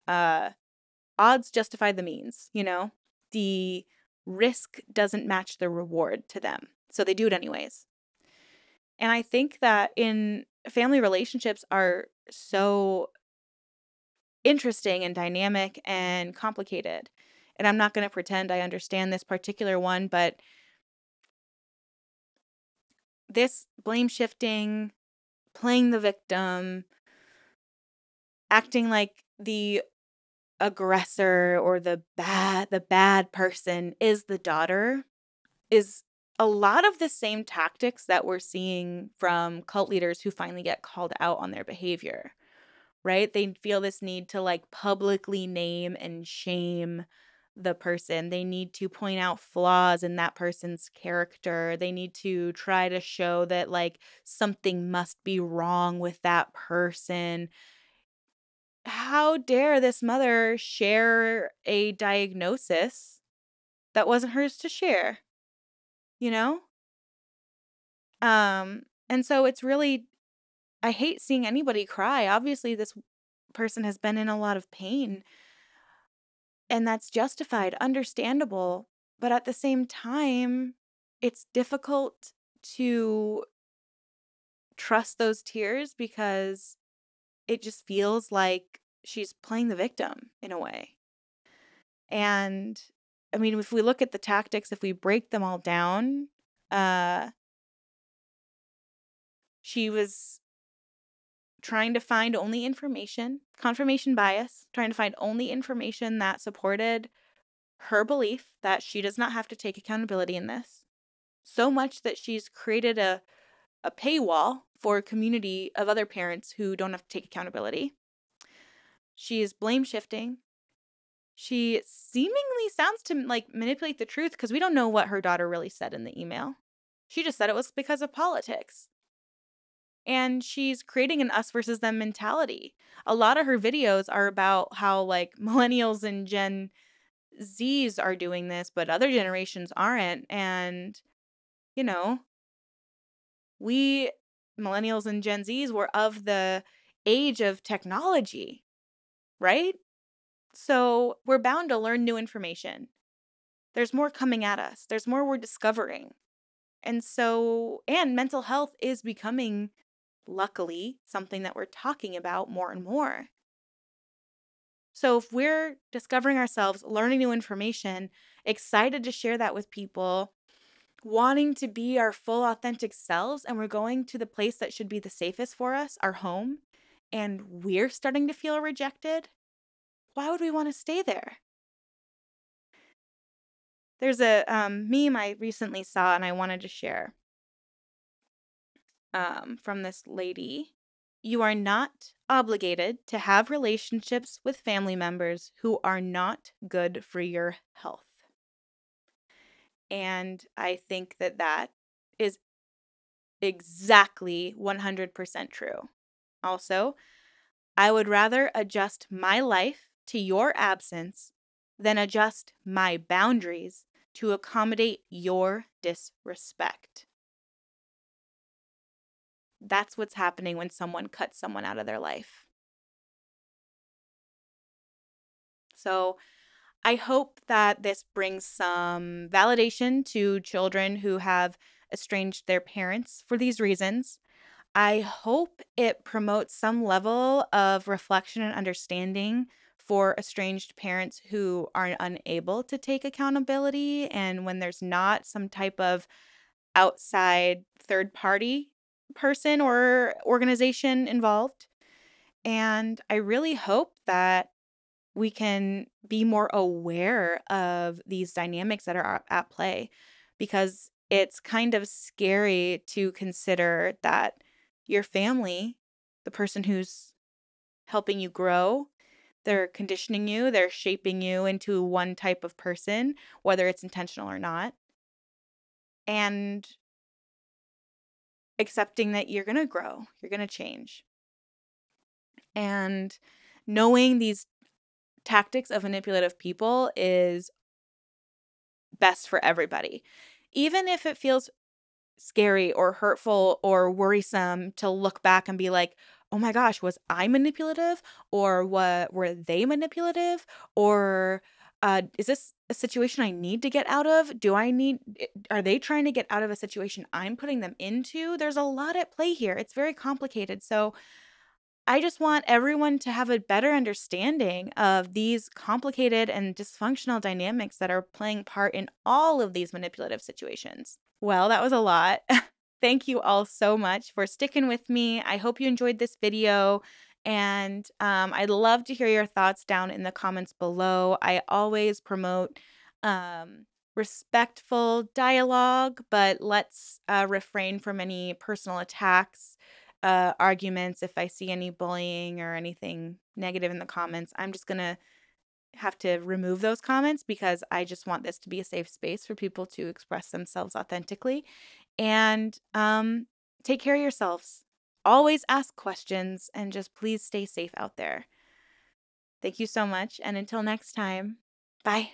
odds justify the means, you know? The risk doesn't match the reward to them. So they do it anyways. And I think that in family relationships are so interesting and dynamic and complicated. And I'm not going to pretend I understand this particular one, but this blame shifting, playing the victim, acting like the aggressor or the bad person is the daughter is a lot of the same tactics that we're seeing from cult leaders who finally get called out on their behavior, right? They feel this need to like publicly name and shame the person. They need to point out flaws in that person's character. They need to try to show that like something must be wrong with that person. How dare this mother share a diagnosis that wasn't hers to share, you know? And so it's really, I hate seeing anybody cry. Obviously, this person has been in a lot of pain, and that's justified, understandable. But at the same time, it's difficult to trust those tears because it just feels like she's playing the victim in a way. And I mean, if we look at the tactics, if we break them all down, she was trying to find only information, confirmation bias, trying to find only information that supported her belief that she does not have to take accountability in this. So much that she's created a paywall for a community of other parents who don't have to take accountability. She is blame shifting. She seemingly sounds to like manipulate the truth because we don't know what her daughter really said in the email. She just said it was because of politics. And she's creating an us versus them mentality. A lot of her videos are about how like millennials and Gen Zs are doing this, but other generations aren't. And, you know, we millennials and Gen Zs were of the age of technology, right? So we're bound to learn new information. There's more coming at us. There's more we're discovering. And so, and mental health is becoming, luckily, something that we're talking about more and more. So if we're discovering ourselves, learning new information, excited to share that with people, wanting to be our full authentic selves, and we're going to the place that should be the safest for us, our home, and we're starting to feel rejected, why would we want to stay there? There's a meme I recently saw and I wanted to share from this lady. You are not obligated to have relationships with family members who are not good for your health. And I think that that is exactly 100% true. Also, I would rather adjust my life to your absence than adjust my boundaries to accommodate your disrespect. That's what's happening when someone cuts someone out of their life. So I hope that this brings some validation to children who have estranged their parents for these reasons. I hope it promotes some level of reflection and understanding for estranged parents who are unable to take accountability, and when there's not some type of outside third party person or organization involved. And I really hope that we can be more aware of these dynamics that are at play, because it's kind of scary to consider that your family, the person who's helping you grow, they're conditioning you, they're shaping you into one type of person, whether it's intentional or not, and accepting that you're going to grow, you're going to change. And knowing these tactics of manipulative people is best for everybody. Even if it feels scary or hurtful or worrisome to look back and be like, oh my gosh, was I manipulative? Or what were they manipulative? Or is this a situation I need to get out of? Are they trying to get out of a situation I'm putting them into? There's a lot at play here. It's very complicated. So I just want everyone to have a better understanding of these complicated and dysfunctional dynamics that are playing part in all of these manipulative situations. Well, that was a lot. Thank you all so much for sticking with me. I hope you enjoyed this video, and I'd love to hear your thoughts down in the comments below. I always promote respectful dialogue, but let's refrain from any personal attacks, arguments. If I see any bullying or anything negative in the comments, I'm just going to have to remove those comments, because I just want this to be a safe space for people to express themselves authentically. And take care of yourselves. Always ask questions, and just please stay safe out there. Thank you so much. And until next time, bye.